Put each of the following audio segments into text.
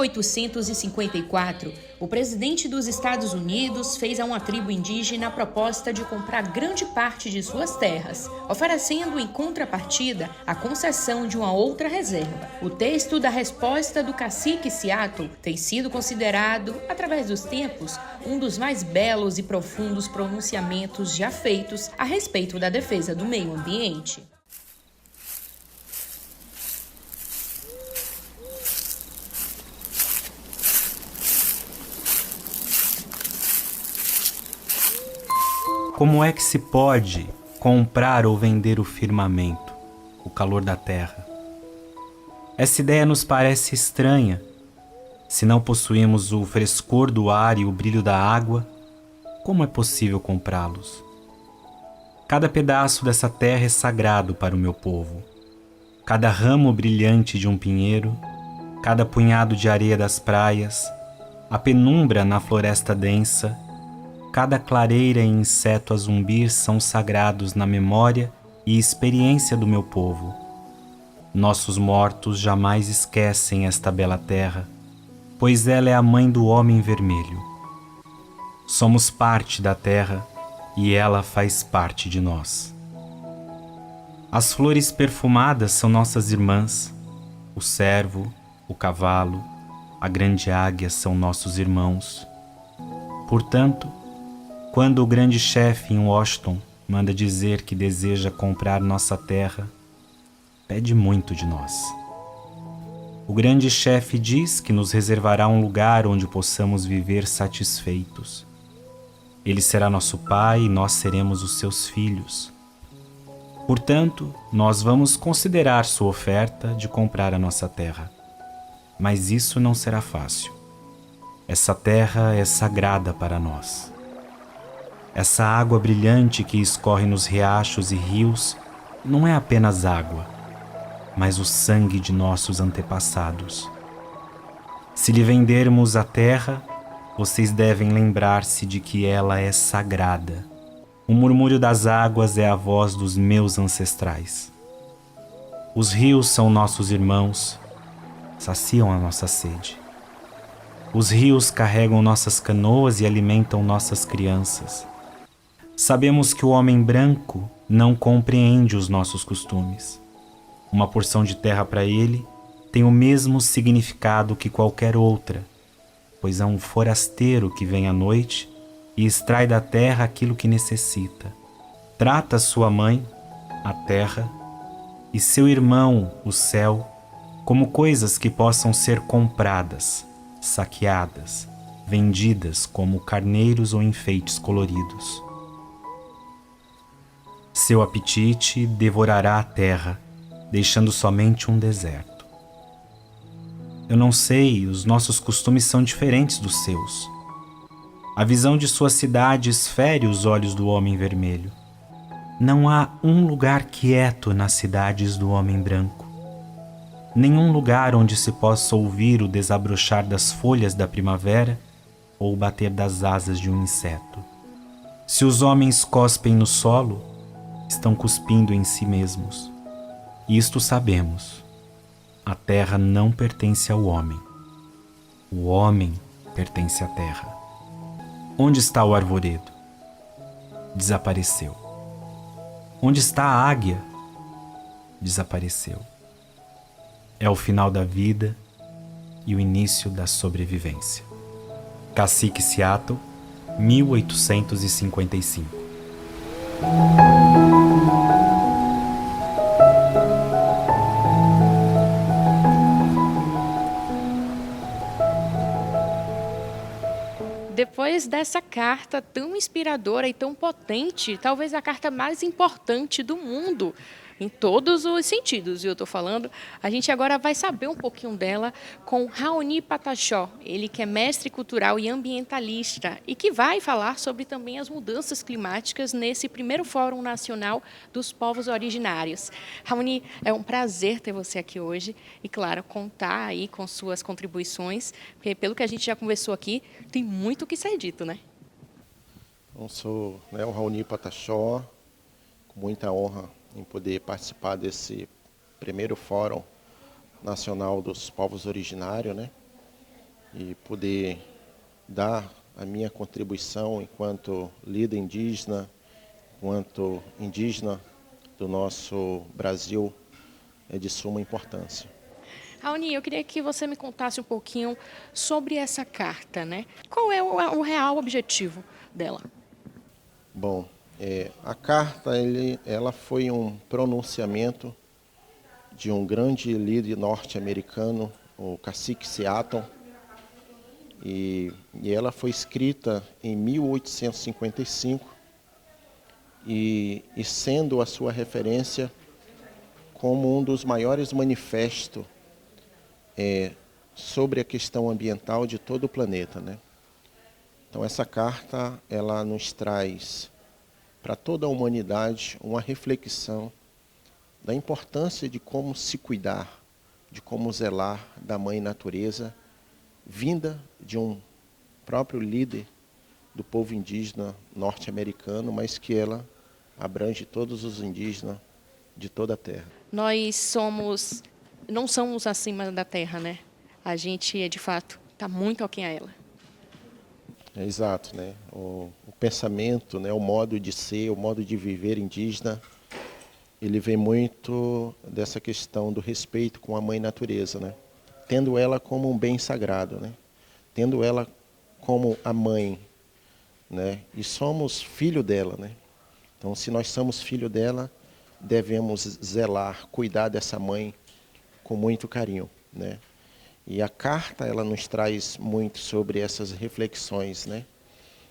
1854, o presidente dos Estados Unidos fez a uma tribo indígena a proposta de comprar grande parte de suas terras, oferecendo em contrapartida a concessão de uma outra reserva. O texto da resposta do cacique Seattle tem sido considerado, através dos tempos, um dos mais belos e profundos pronunciamentos já feitos a respeito da defesa do meio ambiente. Como é que se pode comprar ou vender o firmamento, o calor da terra? Essa ideia nos parece estranha. Se não possuímos o frescor do ar e o brilho da água, como é possível comprá-los? Cada pedaço dessa terra é sagrado para o meu povo. Cada ramo brilhante de um pinheiro, cada punhado de areia das praias, a penumbra na floresta densa, cada clareira e inseto a zumbir são sagrados na memória e experiência do meu povo. Nossos mortos jamais esquecem esta bela terra, pois ela é a mãe do homem vermelho. Somos parte da terra e ela faz parte de nós. As flores perfumadas são nossas irmãs, o cervo, o cavalo, a grande águia são nossos irmãos. Portanto, quando o grande chefe em Washington manda dizer que deseja comprar nossa terra, pede muito de nós. O grande chefe diz que nos reservará um lugar onde possamos viver satisfeitos. Ele será nosso pai e nós seremos os seus filhos. Portanto, nós vamos considerar sua oferta de comprar a nossa terra. Mas isso não será fácil. Essa terra é sagrada para nós. Essa água brilhante que escorre nos riachos e rios não é apenas água, mas o sangue de nossos antepassados. Se lhe vendermos a terra, vocês devem lembrar-se de que ela é sagrada. O murmúrio das águas é a voz dos meus ancestrais. Os rios são nossos irmãos, saciam a nossa sede. Os rios carregam nossas canoas e alimentam nossas crianças. Sabemos que o homem branco não compreende os nossos costumes. Uma porção de terra para ele tem o mesmo significado que qualquer outra, pois é um forasteiro que vem à noite e extrai da terra aquilo que necessita. Trata sua mãe, a terra, e seu irmão, o céu, como coisas que possam ser compradas, saqueadas, vendidas como carneiros ou enfeites coloridos. Seu apetite devorará a terra, deixando somente um deserto. Eu não sei, os nossos costumes são diferentes dos seus. A visão de sua cidade esfere os olhos do homem vermelho. Não há um lugar quieto nas cidades do homem branco. Nenhum lugar onde se possa ouvir o desabrochar das folhas da primavera ou o bater das asas de um inseto. Se os homens cospem no solo, estão cuspindo em si mesmos. Isto sabemos. A terra não pertence ao homem. O homem pertence à terra. Onde está o arvoredo? Desapareceu. Onde está a águia? Desapareceu. É o final da vida e o início da sobrevivência. Cacique Seattle, 1855. Depois dessa carta tão inspiradora e tão potente, talvez a carta mais importante do mundo, em todos os sentidos, eu estou falando, a gente agora vai saber um pouquinho dela com Raoni Pataxó, ele que é mestre cultural e ambientalista e que vai falar sobre também as mudanças climáticas nesse primeiro Fórum Nacional dos Povos Originários. Raoni, é um prazer ter você aqui hoje e, claro, contar aí com suas contribuições, porque pelo que a gente já conversou aqui, tem muito o que ser dito, né? Eu sou o Raoni Pataxó, com muita honra em poder participar desse primeiro Fórum Nacional dos Povos Originários, né? e poder dar a minha contribuição enquanto líder indígena, enquanto indígena do nosso Brasil, é de suma importância. Raoni, eu queria que você me contasse um pouquinho sobre essa carta, né? Qual é o real objetivo dela? Bom, a carta ela foi um pronunciamento de um grande líder norte-americano, o cacique Seattle, e ela foi escrita em 1855 e sendo a sua referência como um dos maiores manifestos sobre a questão ambiental de todo o planeta, né? Então essa carta ela nos traz para toda a humanidade uma reflexão da importância de como se cuidar, de como zelar da mãe natureza, vinda de um próprio líder do povo indígena norte-americano, mas que ela abrange todos os indígenas de toda a terra. Nós não somos acima da terra, né? A gente, de fato, está muito aquém a ela. É exato, né? O pensamento, né? O modo de ser, o modo de viver indígena, ele vem muito dessa questão do respeito com a mãe natureza, né? Tendo ela como um bem sagrado, né? Tendo ela como a mãe, né? E somos filho dela, né? Então, se nós somos filho dela, devemos zelar, cuidar dessa mãe com muito carinho, né? E a carta ela nos traz muito sobre essas reflexões, né?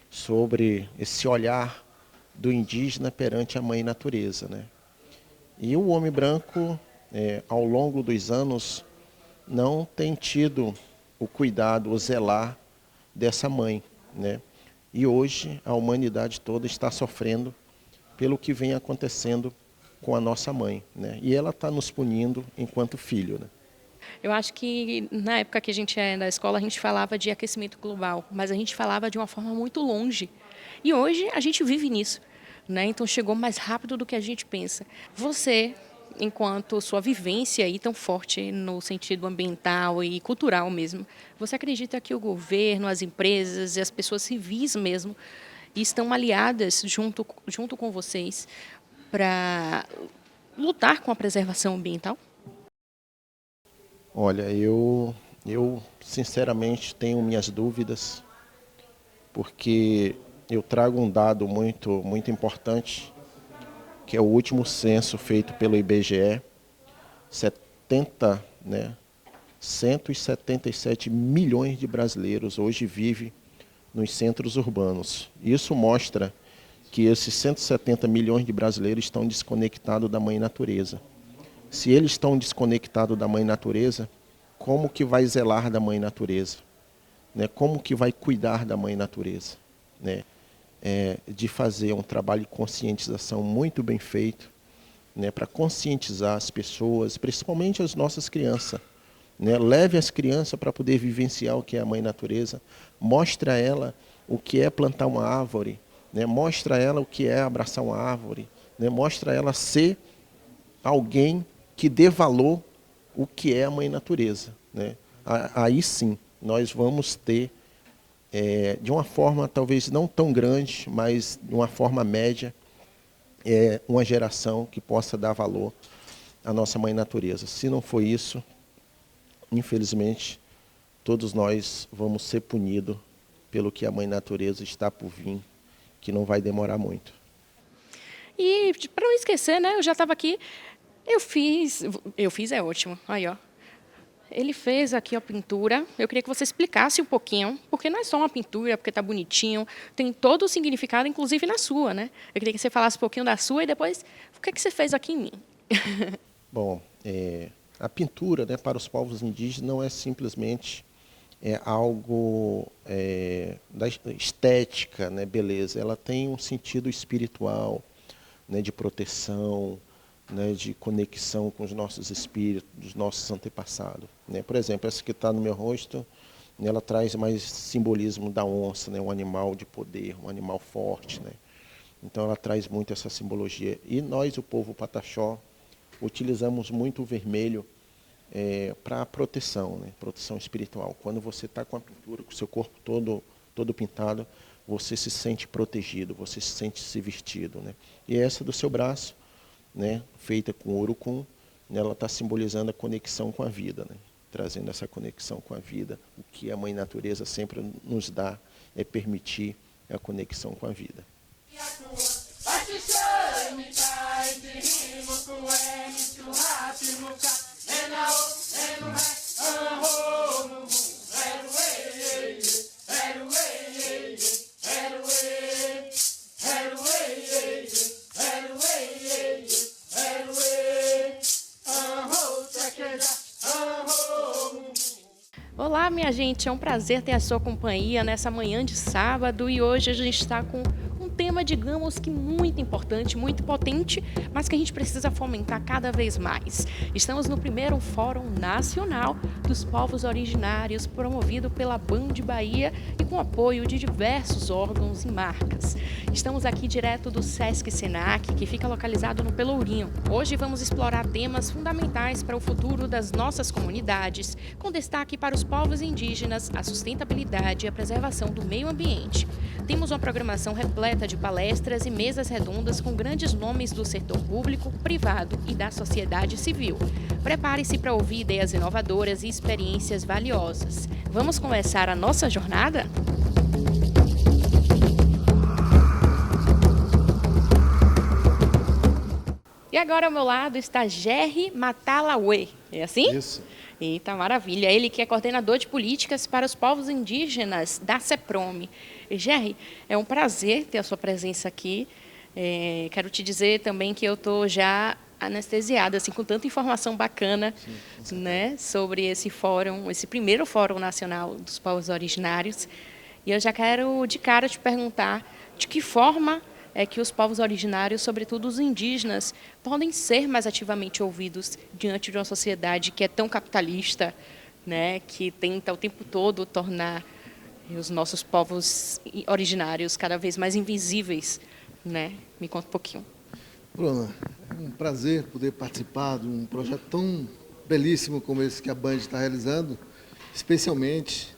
Sobre esse olhar do indígena perante a mãe natureza, né? E o homem branco, ao longo dos anos, não tem tido o cuidado, o zelar dessa mãe, né? E hoje a humanidade toda está sofrendo pelo que vem acontecendo com a nossa mãe, né? E ela está nos punindo enquanto filho, né? Eu acho que na época que a gente é da escola, a gente falava de aquecimento global, mas a gente falava de uma forma muito longe. E hoje a gente vive nisso, né? Então chegou mais rápido do que a gente pensa. Você, enquanto sua vivência aí tão forte no sentido ambiental e cultural mesmo, você acredita que o governo, as empresas e as pessoas civis mesmo estão aliadas junto com vocês para lutar com a preservação ambiental? Olha, eu sinceramente tenho minhas dúvidas, porque eu trago um dado muito importante, que é o último censo feito pelo IBGE, 177 milhões de brasileiros hoje vivem nos centros urbanos. Isso mostra que esses 170 milhões de brasileiros estão desconectados da mãe natureza. Se eles estão desconectados da mãe natureza, como que vai zelar da mãe natureza? Né? Como que vai cuidar da mãe natureza? Né? De fazer um trabalho de conscientização muito bem feito, né? Para conscientizar as pessoas, principalmente as nossas crianças. Né? Leve as crianças para poder vivenciar o que é a mãe natureza, mostre a ela o que é plantar uma árvore, né? Mostre a ela o que é abraçar uma árvore, né? Mostre a ela ser alguém que dê valor o que é a mãe natureza, né? Aí sim, nós vamos ter, de uma forma talvez não tão grande, mas de uma forma média, uma geração que possa dar valor à nossa mãe natureza. Se não for isso, infelizmente, todos nós vamos ser punidos pelo que a mãe natureza está por vir, que não vai demorar muito. E para não esquecer, né? Eu já estava aqui. Eu fiz é ótimo. Aí, ó. Ele fez aqui a pintura. Eu queria que você explicasse um pouquinho, porque não é só uma pintura, porque tá bonitinho, tem todo o significado, inclusive na sua, né? Eu queria que você falasse um pouquinho da sua e depois o que você fez aqui em mim. Bom, a pintura, né, para os povos indígenas não é simplesmente algo da estética, né, beleza. Ela tem um sentido espiritual, né, de proteção, né, de conexão com os nossos espíritos, dos nossos antepassados. Né? Por exemplo, essa que está no meu rosto, né, ela traz mais simbolismo da onça, né, um animal de poder, um animal forte. Né? Então ela traz muito essa simbologia. E nós, o povo Pataxó, utilizamos muito o vermelho para proteção, né? Proteção espiritual. Quando você está com a pintura, com o seu corpo todo pintado, você se sente protegido, você se sente vestido, né? E essa do seu braço, né? Feita com urucum, né? Ela está simbolizando a conexão com a vida, né? Trazendo essa conexão com a vida. O que a Mãe Natureza sempre nos dá é permitir a conexão com a vida. Olá, minha gente, é um prazer ter a sua companhia nessa manhã de sábado e hoje a gente está com um tema, digamos que muito importante, muito potente, mas que a gente precisa fomentar cada vez mais. Estamos no primeiro Fórum Nacional dos Povos Originários, promovido pela Band Bahia e com apoio de diversos órgãos e marcas. Estamos aqui direto do Sesc Senac, que fica localizado no Pelourinho. Hoje vamos explorar temas fundamentais para o futuro das nossas comunidades, com destaque para os povos indígenas, a sustentabilidade e a preservação do meio ambiente. Temos uma programação repleta de palestras e mesas redondas com grandes nomes do setor público, privado e da sociedade civil. Prepare-se para ouvir ideias inovadoras e experiências valiosas. Vamos começar a nossa jornada? E agora ao meu lado está Gerry Matalawe, é assim? Isso. Eita, maravilha. Ele que é coordenador de políticas para os povos indígenas da CEPROME. Gerry, é um prazer ter a sua presença aqui. Quero te dizer também que eu estou já anestesiada, assim, com tanta informação bacana, né, sobre esse fórum, esse primeiro Fórum Nacional dos Povos Originários. E eu já quero de cara te perguntar de que forma é que os povos originários, sobretudo os indígenas, podem ser mais ativamente ouvidos diante de uma sociedade que é tão capitalista, né, que tenta o tempo todo tornar os nossos povos originários cada vez mais invisíveis, né? Me conta um pouquinho. Bruna, é um prazer poder participar de um projeto tão belíssimo como esse que a Band está realizando, especialmente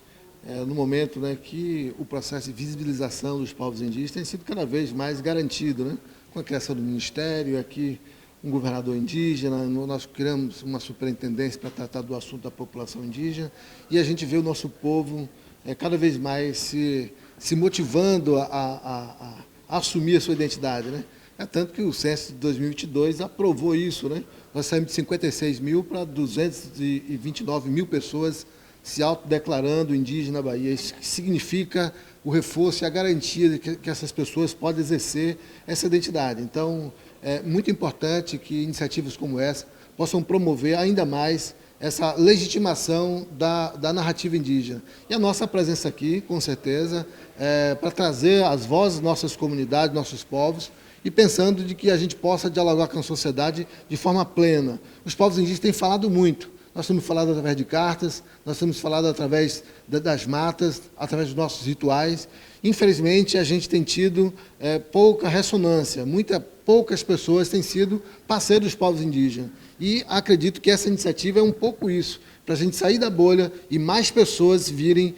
no momento, né, que o processo de visibilização dos povos indígenas tem sido cada vez mais garantido, né, com a criação do Ministério, aqui um governador indígena, nós criamos uma superintendência para tratar do assunto da população indígena, e a gente vê o nosso povo cada vez mais se motivando a assumir a sua identidade, né? É tanto que o censo de 2022 aprovou isso, né? Nós saímos de 56 mil para 229 mil pessoas se autodeclarando indígena na Bahia. Isso significa o reforço e a garantia de que essas pessoas podem exercer essa identidade. Então, é muito importante que iniciativas como essa possam promover ainda mais essa legitimação da narrativa indígena. E a nossa presença aqui, com certeza, para trazer as vozes das nossas comunidades, nossos povos, e pensando de que a gente possa dialogar com a sociedade de forma plena. Os povos indígenas têm falado muito. Nós temos falado através de cartas, nós temos falado através das matas, através dos nossos rituais. Infelizmente, a gente tem tido pouca ressonância, poucas pessoas têm sido parceiros dos povos indígenas. E acredito que essa iniciativa é um pouco isso, para a gente sair da bolha e mais pessoas virem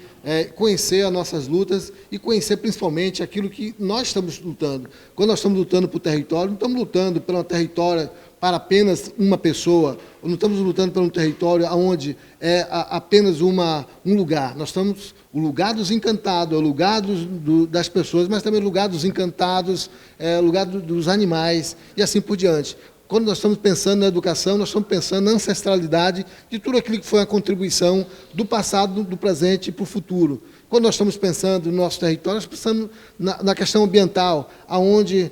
conhecer as nossas lutas e conhecer principalmente aquilo que nós estamos lutando. Quando nós estamos lutando por território, não estamos lutando por um território para apenas uma pessoa, ou não estamos lutando por um território onde é apenas um lugar. Nós estamos o lugar dos encantados, o lugar das pessoas, mas também o lugar dos encantados, o lugar dos animais e assim por diante. Quando nós estamos pensando na educação, nós estamos pensando na ancestralidade de tudo aquilo que foi a contribuição do passado, do presente e para o futuro. Quando nós estamos pensando no nosso território, nós pensamos na questão ambiental, onde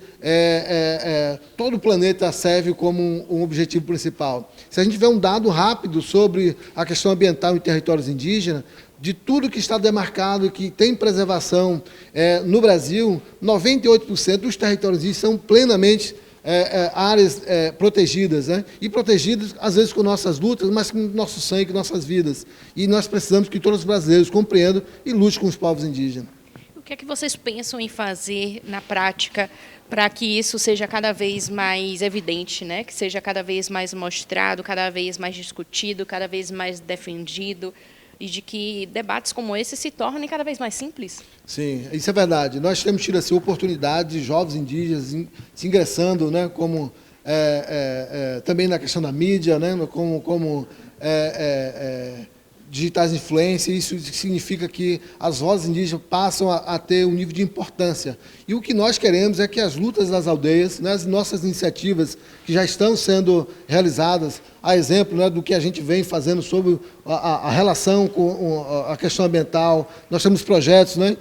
todo o planeta serve como um objetivo principal. Se a gente tiver um dado rápido sobre a questão ambiental em territórios indígenas, de tudo que está demarcado e que tem preservação no Brasil, 98% dos territórios indígenas são plenamente áreas protegidas, né? E protegidas, às vezes, com nossas lutas, mas com nosso sangue, com nossas vidas. E nós precisamos que todos os brasileiros compreendam e lutem com os povos indígenas. que é que vocês pensam em fazer na prática para que isso seja cada vez mais evidente, né? Que seja cada vez mais mostrado, cada vez mais discutido, cada vez mais defendido, e de que debates como esse se tornem cada vez mais simples? Sim, isso é verdade. Nós temos tido assim, oportunidade de jovens indígenas se ingressando, né, como também na questão da mídia, né, como digitais influência. Isso significa que as vozes indígenas passam a ter um nível de importância. E o que nós queremos é que as lutas das aldeias, né, as nossas iniciativas que já estão sendo realizadas, a exemplo, né, do que a gente vem fazendo sobre a relação com a questão ambiental. Nós temos projetos, né,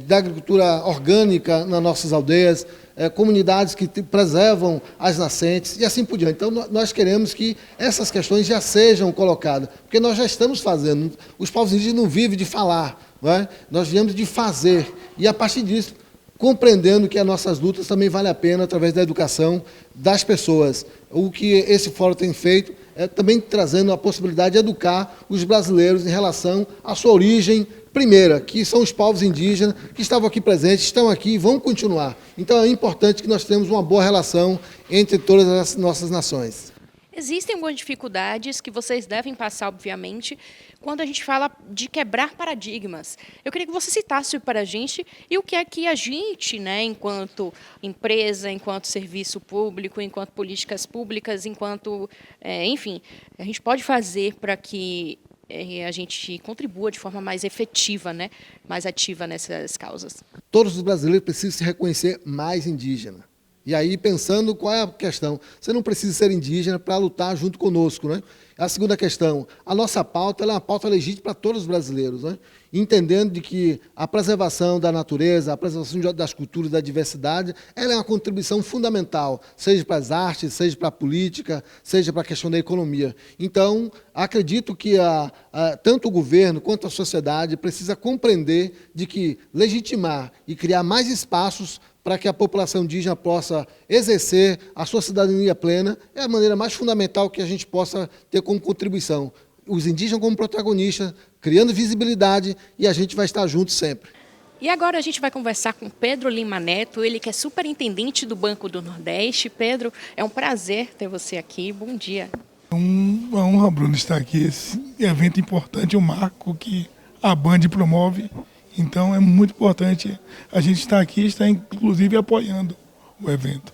da agricultura orgânica nas nossas aldeias, comunidades que preservam as nascentes e assim por diante. Então, nós queremos que essas questões já sejam colocadas, porque nós já estamos fazendo. Os povos indígenas não vivem de falar, não é? Nós viemos de fazer. E, a partir disso, compreendendo que as nossas lutas também valem a pena através da educação das pessoas. O que esse fórum tem feito é também trazendo a possibilidade de educar os brasileiros em relação à sua origem primeira, que são os povos indígenas que estavam aqui presentes, estão aqui e vão continuar. Então é importante que nós tenhamos uma boa relação entre todas as nossas nações. Existem algumas dificuldades que vocês devem passar, obviamente, quando a gente fala de quebrar paradigmas. Eu queria que você citasse para a gente e o que é que a gente, né, enquanto empresa, enquanto serviço público, enquanto políticas públicas, enquanto, enfim, a gente pode fazer para que a gente contribua de forma mais efetiva, né, mais ativa nessas causas. Todos os brasileiros precisam se reconhecer mais indígena. E aí, pensando qual é a questão, você não precisa ser indígena para lutar junto conosco, né? A segunda questão, a nossa pauta ela é uma pauta legítima para todos os brasileiros, né? Entendendo de que a preservação da natureza, a preservação das culturas, da diversidade, ela é uma contribuição fundamental, seja para as artes, seja para a política, seja para a questão da economia. Então, acredito que tanto o governo quanto a sociedade precisa compreender de que legitimar e criar mais espaços para que a população indígena possa exercer a sua cidadania plena, é a maneira mais fundamental que a gente possa ter como contribuição. Os indígenas como protagonistas, criando visibilidade, e a gente vai estar junto sempre. E agora a gente vai conversar com Pedro Lima Neto, ele que é superintendente do Banco do Nordeste. Pedro, é um prazer ter você aqui. Bom dia. É uma honra, Bruno, estar aqui. Esse evento importante, um marco que a Band promove. Então é muito importante a gente estar aqui, estar inclusive apoiando o evento.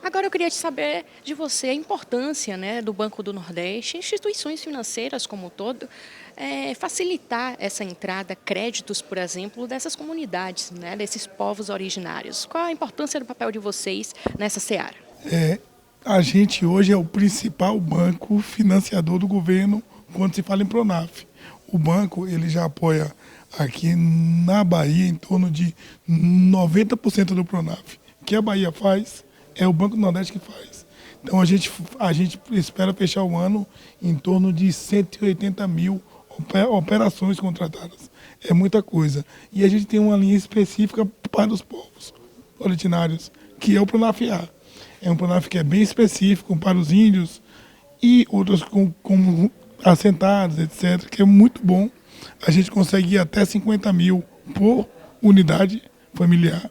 Agora eu queria saber de você a importância, né, do Banco do Nordeste, instituições financeiras como um todo, facilitar essa entrada, créditos, por exemplo, dessas comunidades, né, desses povos originários. Qual a importância do papel de vocês nessa seara? A gente hoje é o principal banco financiador do governo quando se fala em Pronaf. O banco ele já apoia aqui na Bahia em torno de 90% do Pronaf. O que a Bahia faz é o Banco do Nordeste que faz. Então a gente espera fechar o ano em torno de 180 mil operações contratadas. É muita coisa. E a gente tem uma linha específica para os povos originários, que é o Pronaf-A. É um Pronaf que é bem específico para os índios e outros como assentados, etc., que é muito bom. A gente consegue ir até 50 mil por unidade familiar.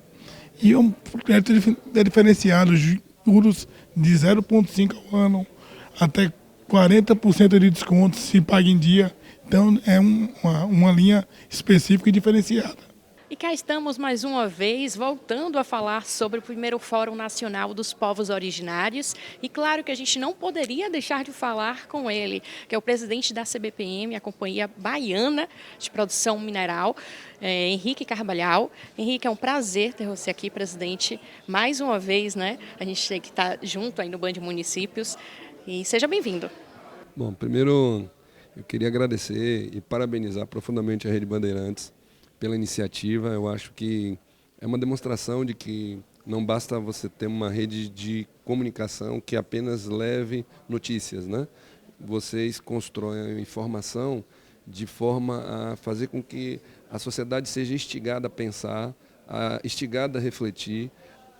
E é um crédito diferenciado, juros de 0,5 ao ano, até 40% de desconto se paga em dia. Então é uma linha específica e diferenciada. E cá estamos mais uma vez voltando a falar sobre o primeiro Fórum Nacional dos Povos Originários. E claro que a gente não poderia deixar de falar com ele, que é o presidente da CBPM, a Companhia Baiana de Produção Mineral, Henrique Carvalhal. Henrique, é um prazer ter você aqui, presidente, mais uma vez, né? A gente tem que estar junto aí no Band Municípios. E seja bem-vindo. Bom, primeiro eu queria agradecer e parabenizar profundamente a Rede Bandeirantes pela iniciativa. Eu acho que é uma demonstração de que não basta você ter uma rede de comunicação que apenas leve notícias, né? Vocês constroem a informação de forma a fazer com que a sociedade seja instigada a pensar, instigada a refletir,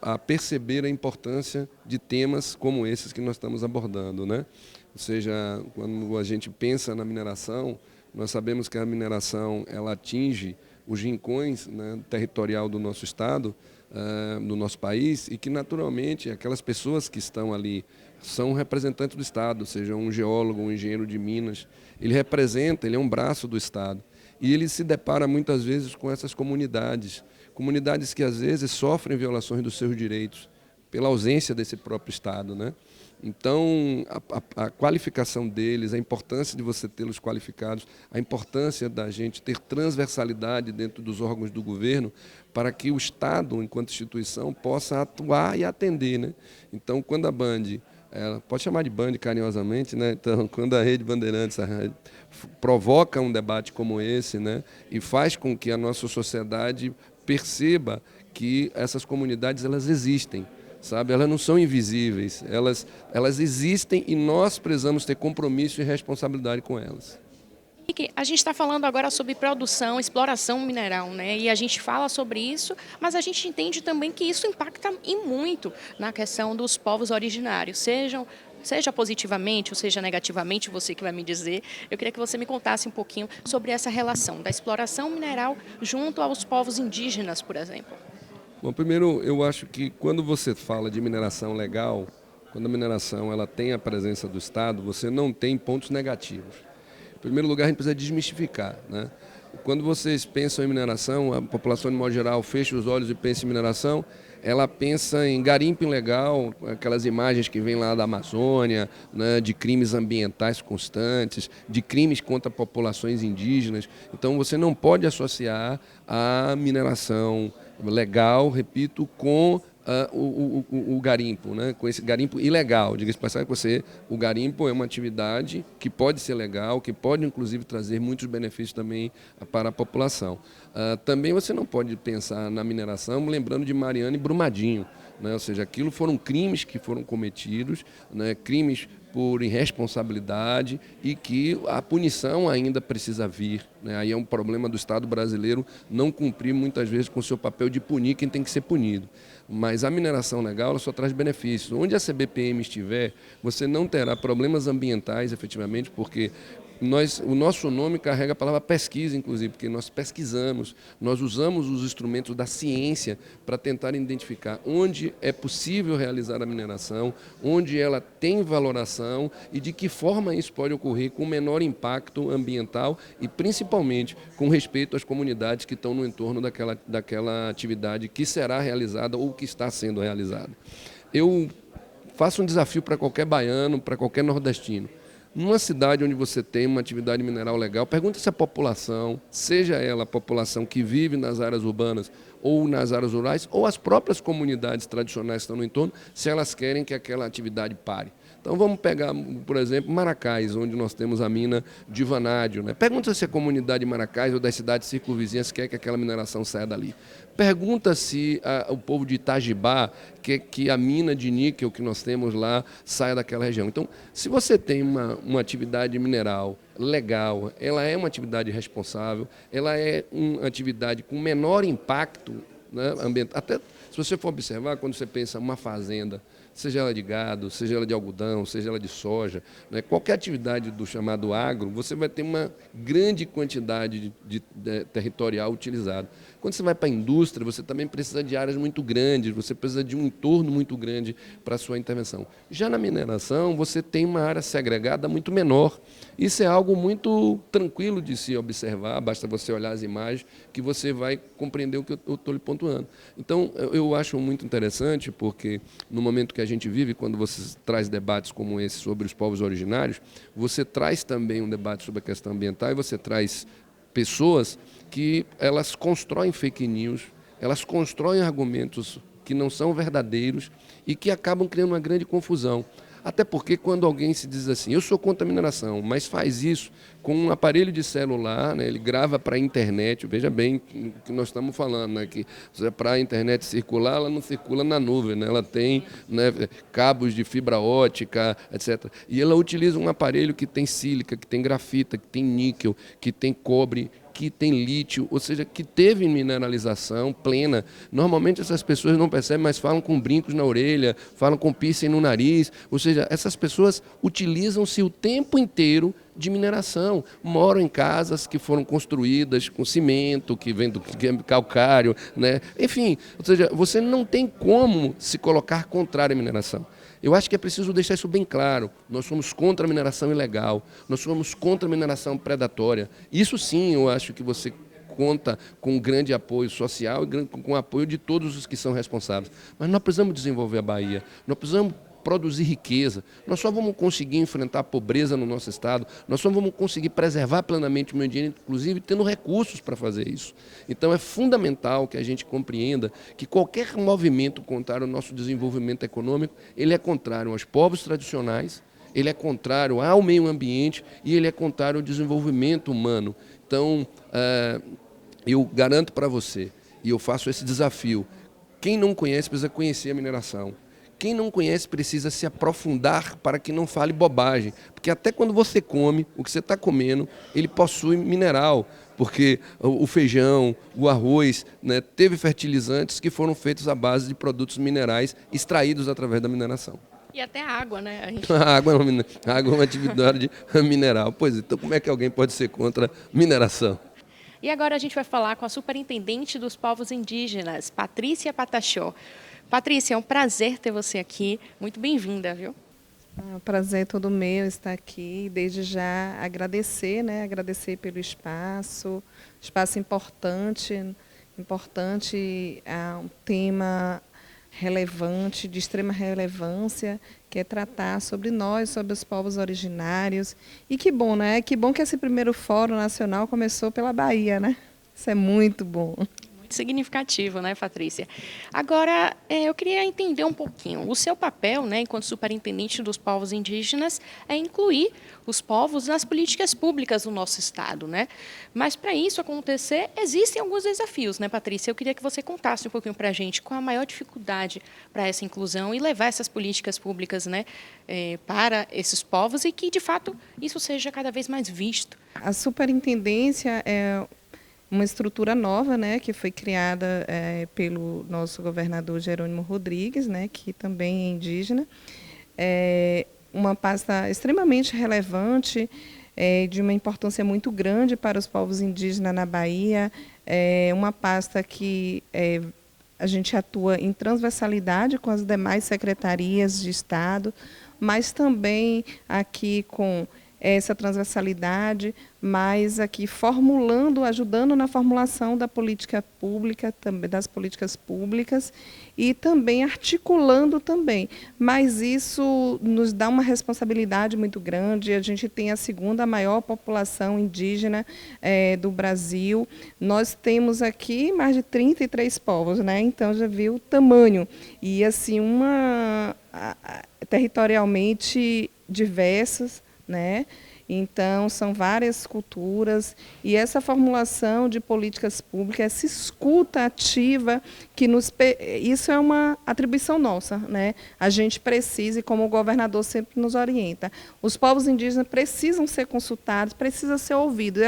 a perceber a importância de temas como esses que nós estamos abordando, né? Ou seja, quando a gente pensa na mineração, nós sabemos que a mineração ela atinge os rincões, né, territorial do nosso estado, do nosso país, e que naturalmente aquelas pessoas que estão ali são representantes do estado, seja um geólogo, um engenheiro de minas, ele representa, ele é um braço do estado. E ele se depara muitas vezes com essas comunidades que às vezes sofrem violações dos seus direitos pela ausência desse próprio estado, né? Então, a qualificação deles, a importância de você tê-los qualificados, a importância da gente ter transversalidade dentro dos órgãos do governo para que o Estado, enquanto instituição, possa atuar e atender, né? Então, quando a Band, ela pode chamar de Band carinhosamente, né? Então, quando a Rede Bandeirantes provoca um debate como esse, né? E faz com que a nossa sociedade perceba que essas comunidades elas existem. Sabe? Elas não são invisíveis, elas existem e nós precisamos ter compromisso e responsabilidade com elas. A gente está falando agora sobre produção, exploração mineral, né? E a gente fala sobre isso, mas a gente entende também que isso impacta e muito na questão dos povos originários, seja positivamente ou seja negativamente, você que vai me dizer. Eu queria que você me contasse um pouquinho sobre essa relação da exploração mineral junto aos povos indígenas, por exemplo. Bom, primeiro, eu acho que quando você fala de mineração legal, quando a mineração ela tem a presença do Estado, você não tem pontos negativos. Em primeiro lugar, a gente precisa desmistificar, né? Quando vocês pensam em mineração, a população de modo geral fecha os olhos e pensa em mineração, ela pensa em garimpo ilegal, aquelas imagens que vêm lá da Amazônia, né, de crimes ambientais constantes, de crimes contra populações indígenas. Então você não pode associar a mineração legal, repito, com o garimpo, né? Com esse garimpo ilegal. Diga-se de passagem que o garimpo é uma atividade que pode ser legal, que pode inclusive trazer muitos benefícios também para a população. Também você não pode pensar na mineração lembrando de Mariana e Brumadinho, né? Ou seja, aquilo foram crimes que foram cometidos, né? Crimes por irresponsabilidade e que a punição ainda precisa vir, né? Aí é um problema do Estado brasileiro não cumprir muitas vezes com o seu papel de punir quem tem que ser punido. Mas a mineração legal ela só traz benefícios. Onde a CBPM estiver, você não terá problemas ambientais efetivamente, porque o nosso nome carrega a palavra pesquisa, inclusive, porque nós pesquisamos, nós usamos os instrumentos da ciência para tentar identificar onde é possível realizar a mineração, onde ela tem valoração e de que forma isso pode ocorrer com menor impacto ambiental e, principalmente, com respeito às comunidades que estão no entorno daquela atividade que será realizada ou que está sendo realizada. Eu faço um desafio para qualquer baiano, para qualquer nordestino. Numa cidade onde você tem uma atividade mineral legal, pergunta se a população, seja ela a população que vive nas áreas urbanas ou nas áreas rurais, ou as próprias comunidades tradicionais que estão no entorno, se elas querem que aquela atividade pare. Então vamos pegar, por exemplo, Maracás, onde nós temos a mina de vanádio, né? Pergunta se a comunidade de Maracás ou das cidades circunvizinhas quer que aquela mineração saia dali. Pergunta se o povo de Itajibá quer que a mina de níquel que nós temos lá saia daquela região. Então, se você tem uma atividade mineral legal, ela é uma atividade responsável, ela é uma atividade com menor impacto, né, ambiental. Até se você for observar, quando você pensa uma fazenda, seja ela de gado, seja ela de algodão, seja ela de soja, né? Qualquer atividade do chamado agro, você vai ter uma grande quantidade de territorial utilizado. Quando você vai para a indústria, você também precisa de áreas muito grandes, você precisa de um entorno muito grande para a sua intervenção. Já na mineração, você tem uma área segregada muito menor. Isso é algo muito tranquilo de se observar, basta você olhar as imagens que você vai compreender o que eu estou lhe pontuando. Então, eu acho muito interessante, porque no momento que a gente vive, quando você traz debates como esse sobre os povos originários, você traz também um debate sobre a questão ambiental e você traz pessoas que elas constroem fake news, elas constroem argumentos que não são verdadeiros e que acabam criando uma grande confusão. Até porque quando alguém se diz assim, eu sou contra a mineração, mas faz isso com um aparelho de celular, né, ele grava para a internet, veja bem o que nós estamos falando, né, que para a internet circular, ela não circula na nuvem, né, ela tem, né, cabos de fibra ótica, etc. E ela utiliza um aparelho que tem sílica, que tem grafita, que tem níquel, que tem cobre, que tem lítio, ou seja, que teve mineralização plena. Normalmente essas pessoas não percebem, mas falam com brincos na orelha, falam com piercing no nariz, ou seja, essas pessoas utilizam-se o tempo inteiro de mineração. Moram em casas que foram construídas com cimento, que vem do calcário, né? Enfim, ou seja, você não tem como se colocar contrário à mineração. Eu acho que é preciso deixar isso bem claro. Nós somos contra a mineração ilegal, nós somos contra a mineração predatória. Isso sim, eu acho que você conta com um grande apoio social e com o apoio de todos os que são responsáveis. Mas nós precisamos desenvolver a Bahia, nós precisamos produzir riqueza. Nós só vamos conseguir enfrentar a pobreza no nosso estado, nós só vamos conseguir preservar plenamente o meio ambiente, inclusive tendo recursos para fazer isso. Então é fundamental que a gente compreenda que qualquer movimento contrário ao nosso desenvolvimento econômico, ele é contrário aos povos tradicionais, ele é contrário ao meio ambiente e ele é contrário ao desenvolvimento humano. Então, eu garanto para você, e eu faço esse desafio, quem não conhece precisa conhecer a mineração. Quem não conhece precisa se aprofundar para que não fale bobagem. Porque até quando você come, o que você está comendo, ele possui mineral. Porque o feijão, o arroz, né, teve fertilizantes que foram feitos à base de produtos minerais extraídos através da mineração. E até a água, né? A água é uma atividade mineral. Pois então, como é que alguém pode ser contra mineração? E agora a gente vai falar com a superintendente dos povos indígenas, Patrícia Patachó. Patrícia, é um prazer ter você aqui. Muito bem-vinda, viu? O prazer é todo meu estar aqui. Desde já agradecer, né? Agradecer pelo espaço importante, um tema relevante, de extrema relevância, que é tratar sobre nós, sobre os povos originários. E que bom, né? Que bom que esse primeiro Fórum Nacional começou pela Bahia, né? Isso é muito bom. Significativo, né, Patrícia? Agora, eu queria entender um pouquinho. O seu papel, né, enquanto superintendente dos povos indígenas, é incluir os povos nas políticas públicas do nosso estado, né? Mas para isso acontecer, existem alguns desafios, né, Patrícia? Eu queria que você contasse um pouquinho para a gente qual a maior dificuldade para essa inclusão e levar essas políticas públicas, né, para esses povos e que, de fato, isso seja cada vez mais visto. A superintendência é uma estrutura nova, né, que foi criada pelo nosso governador Jerônimo Rodrigues, né, que também é indígena. É uma pasta extremamente relevante, de uma importância muito grande para os povos indígenas na Bahia. É uma pasta que a gente atua em transversalidade com as demais secretarias de Estado, mas também aqui com essa transversalidade, mas aqui formulando, ajudando na formulação da política pública, também das políticas públicas e também articulando também. Mas isso nos dá uma responsabilidade muito grande. A gente tem a segunda maior população indígena do Brasil. Nós temos aqui mais de 33 povos, né? Então já viu o tamanho. E assim, territorialmente diversos, né? Então, são várias culturas e essa formulação de políticas públicas, essa escuta ativa, isso é uma atribuição nossa, né? A gente precisa, e como o governador sempre nos orienta, os povos indígenas precisam ser consultados, precisam ser ouvidos.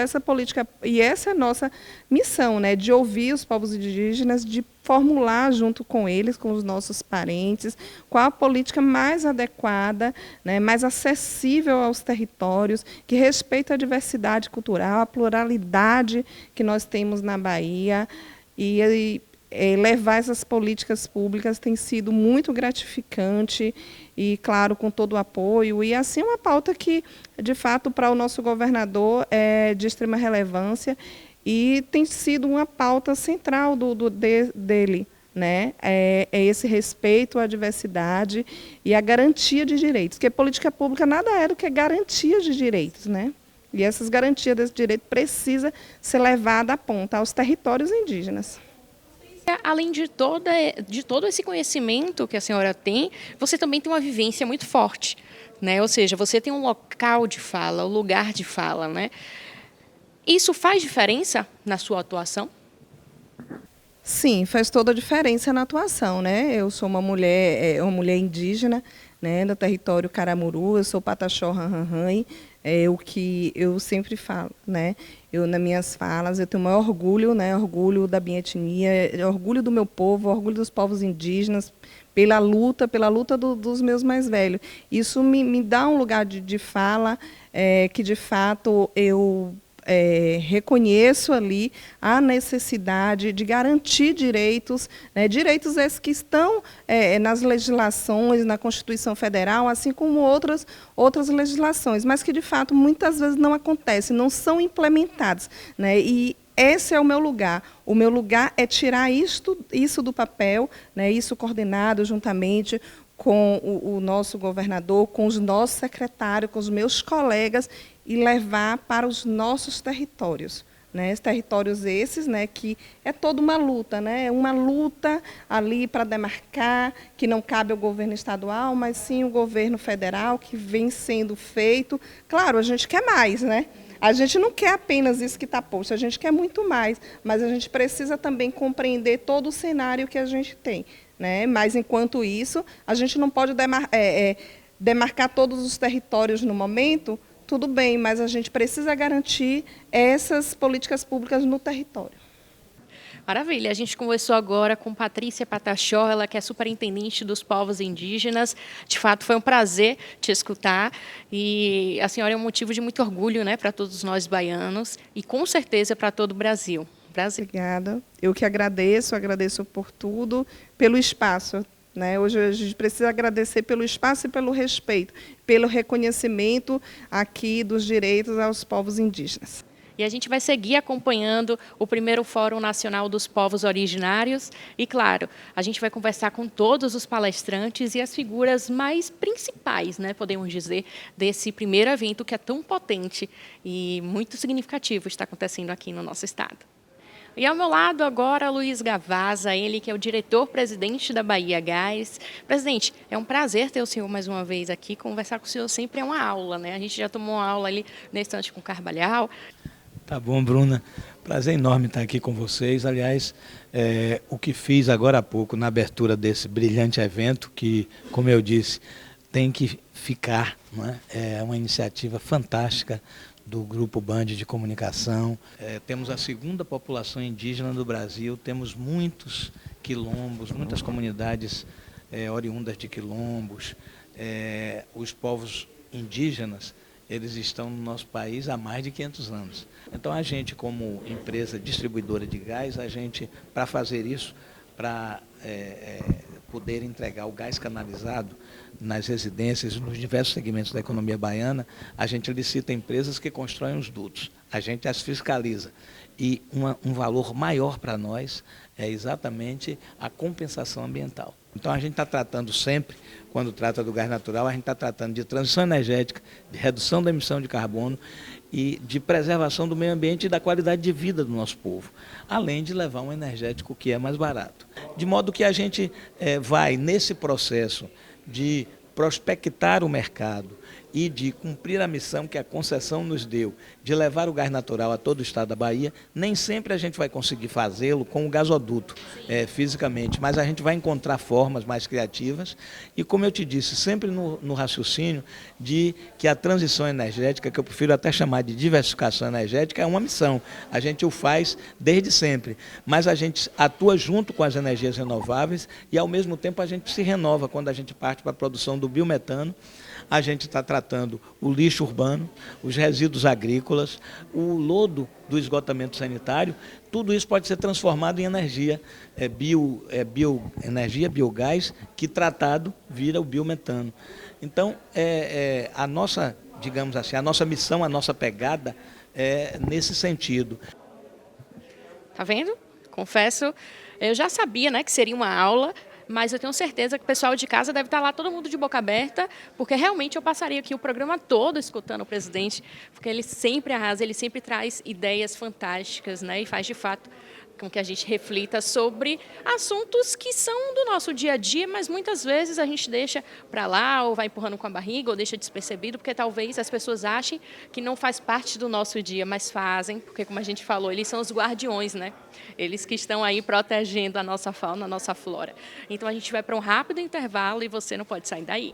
E essa é a nossa missão, né? De ouvir os povos indígenas, de formular junto com eles, com os nossos parentes, qual a política mais adequada, né, mais acessível aos territórios, que respeita a diversidade cultural, a pluralidade que nós temos na Bahia. E levar essas políticas públicas tem sido muito gratificante e, claro, com todo o apoio. E, assim, uma pauta que, de fato, para o nosso governador é de extrema relevância e tem sido uma pauta central dele, né? É esse respeito à diversidade e a garantia de direitos, porque política pública nada é do que garantia de direitos, né? E essas garantias desse direito precisam ser levadas à ponta aos territórios indígenas. Além de todo esse conhecimento que a senhora tem, você também tem uma vivência muito forte, né? Ou seja, você tem um local de fala, um lugar de fala, né? Isso faz diferença na sua atuação? Sim, faz toda a diferença na atuação, né? Eu sou uma mulher indígena, né, do território Caramuru, eu sou Patachó Ranranhãe, é o que eu sempre falo, né? Eu, nas minhas falas, eu tenho o maior orgulho, né? Orgulho da minha etnia, orgulho do meu povo, orgulho dos povos indígenas, pela luta dos meus mais velhos. Isso me dá um lugar de fala que, de fato, eu reconheço ali a necessidade de garantir direitos, né, direitos esses que estão nas legislações, na Constituição Federal, assim como outras legislações, mas que, de fato, muitas vezes não acontecem, não são implementadas, né, e esse é o meu lugar. O meu lugar é tirar isso do papel, né, isso coordenado juntamente com o nosso governador, com os nossos secretários, com os meus colegas, e levar para os nossos territórios. Né, territórios esses, né, que é toda uma luta, né, uma luta ali para demarcar, que não cabe ao governo estadual, mas sim o governo federal, que vem sendo feito. Claro, a gente quer mais, né? A gente não quer apenas isso que está posto, a gente quer muito mais, mas a gente precisa também compreender todo o cenário que a gente tem. Né? Mas, enquanto isso, a gente não pode demarcar todos os territórios no momento, tudo bem, mas a gente precisa garantir essas políticas públicas no território. Maravilha, a gente conversou agora com Patrícia Patachó, ela que é superintendente dos povos indígenas. De fato, foi um prazer te escutar e a senhora é um motivo de muito orgulho, né, para todos nós baianos e com certeza para todo o Brasil. Obrigada. Eu que agradeço por tudo, pelo espaço. Né? Hoje a gente precisa agradecer pelo espaço e pelo respeito, pelo reconhecimento aqui dos direitos aos povos indígenas. E a gente vai seguir acompanhando o primeiro Fórum Nacional dos Povos Originários e, claro, a gente vai conversar com todos os palestrantes e as figuras mais principais, né, podemos dizer, desse primeiro evento que é tão potente e muito significativo está acontecendo aqui no nosso estado. E ao meu lado agora, Luiz Gavazza, ele que é o diretor-presidente da Bahia Gás. Presidente, é um prazer ter o senhor mais uma vez aqui. Conversar com o senhor sempre é uma aula, né? A gente já tomou uma aula ali na estante com o Carvalhal. Tá bom, Bruna. Prazer enorme estar aqui com vocês. Aliás, o que fiz agora há pouco na abertura desse brilhante evento, que, como eu disse, tem que ficar, né? É uma iniciativa fantástica do Grupo Band de Comunicação. Temos a segunda população indígena do Brasil, temos muitos quilombos, muitas comunidades oriundas de quilombos. Os povos indígenas, eles estão no nosso país há mais de 500 anos. Então a gente, como empresa distribuidora de gás, para fazer isso, para poder entregar o gás canalizado nas residências, nos diversos segmentos da economia baiana, a gente licita empresas que constroem os dutos, a gente as fiscaliza. E um valor maior para nós é exatamente a compensação ambiental. Então a gente está tratando sempre, quando trata do gás natural, a gente está tratando de transição energética, de redução da emissão de carbono e de preservação do meio ambiente e da qualidade de vida do nosso povo, além de levar um energético que é mais barato. De modo que a gente vai nesse processo de prospectar o mercado e de cumprir a missão que a concessão nos deu, de levar o gás natural a todo o estado da Bahia. Nem sempre a gente vai conseguir fazê-lo com o gasoduto fisicamente, mas a gente vai encontrar formas mais criativas e, como eu te disse, sempre no raciocínio de que a transição energética, que eu prefiro até chamar de diversificação energética, é uma missão. A gente o faz desde sempre, mas a gente atua junto com as energias renováveis e, ao mesmo tempo, a gente se renova quando a gente parte para a produção do biometano. A gente está tratando o lixo urbano, os resíduos agrícolas, o lodo do esgotamento sanitário. Tudo isso pode ser transformado em energia, bioenergia, biogás, que tratado vira o biometano. Então, a nossa, digamos assim, a nossa missão, a nossa pegada é nesse sentido. Tá vendo? Confesso, eu já sabia, né, que seria uma aula, mas eu tenho certeza que o pessoal de casa deve estar lá, todo mundo de boca aberta, porque realmente eu passaria aqui o programa todo escutando o presidente, porque ele sempre arrasa, ele sempre traz ideias fantásticas, né, e faz, de fato, com que a gente reflita sobre assuntos que são do nosso dia a dia, mas muitas vezes a gente deixa para lá, ou vai empurrando com a barriga, ou deixa despercebido, porque talvez as pessoas achem que não faz parte do nosso dia, mas fazem, porque como a gente falou, eles são os guardiões, né? Eles que estão aí protegendo a nossa fauna, a nossa flora. Então a gente vai para um rápido intervalo e você não pode sair daí.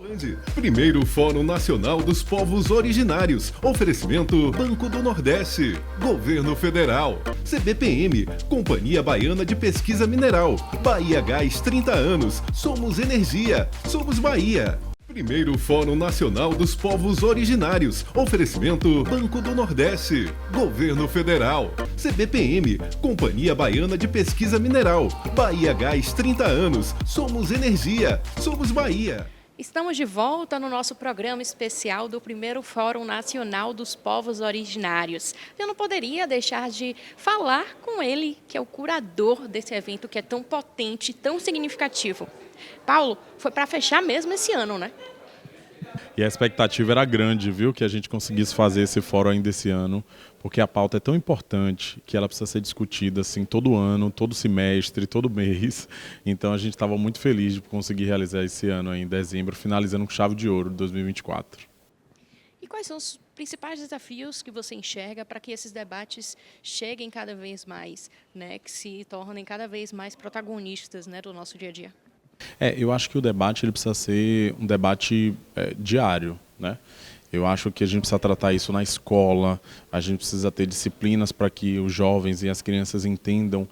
Primeiro Fórum Nacional dos Povos Originários. Oferecimento Banco do Nordeste, Governo Federal, CBPM, Companhia Baiana de Pesquisa Mineral, Bahia Gás 30 anos, somos energia, somos Bahia. Primeiro Fórum Nacional dos Povos Originários. Oferecimento Banco do Nordeste, Governo Federal, CBPM, Companhia Baiana de Pesquisa Mineral, Bahia Gás 30 anos, somos energia, somos Bahia. Estamos de volta no nosso programa especial do primeiro Fórum Nacional dos Povos Originários. Eu não poderia deixar de falar com ele, que é o curador desse evento que é tão potente, tão significativo. Paulo, foi para fechar mesmo esse ano, né? E a expectativa era grande, viu, que a gente conseguisse fazer esse fórum ainda esse ano, porque a pauta é tão importante que ela precisa ser discutida assim todo ano, todo semestre, todo mês. Então a gente estava muito feliz de conseguir realizar esse ano aí, em dezembro, finalizando com chave de ouro de 2024. E quais são os principais desafios que você enxerga para que esses debates cheguem cada vez mais, né, que se tornem cada vez mais protagonistas, né, do nosso dia a dia? Eu acho que o debate ele precisa ser um debate diário, né? Eu acho que a gente precisa tratar isso na escola, a gente precisa ter disciplinas para que os jovens e as crianças entendam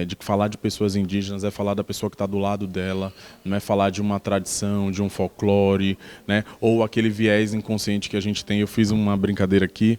de que falar de pessoas indígenas é falar da pessoa que está do lado dela, não é falar de uma tradição, de um folclore, né? Ou aquele viés inconsciente que a gente tem. Eu fiz uma brincadeira aqui,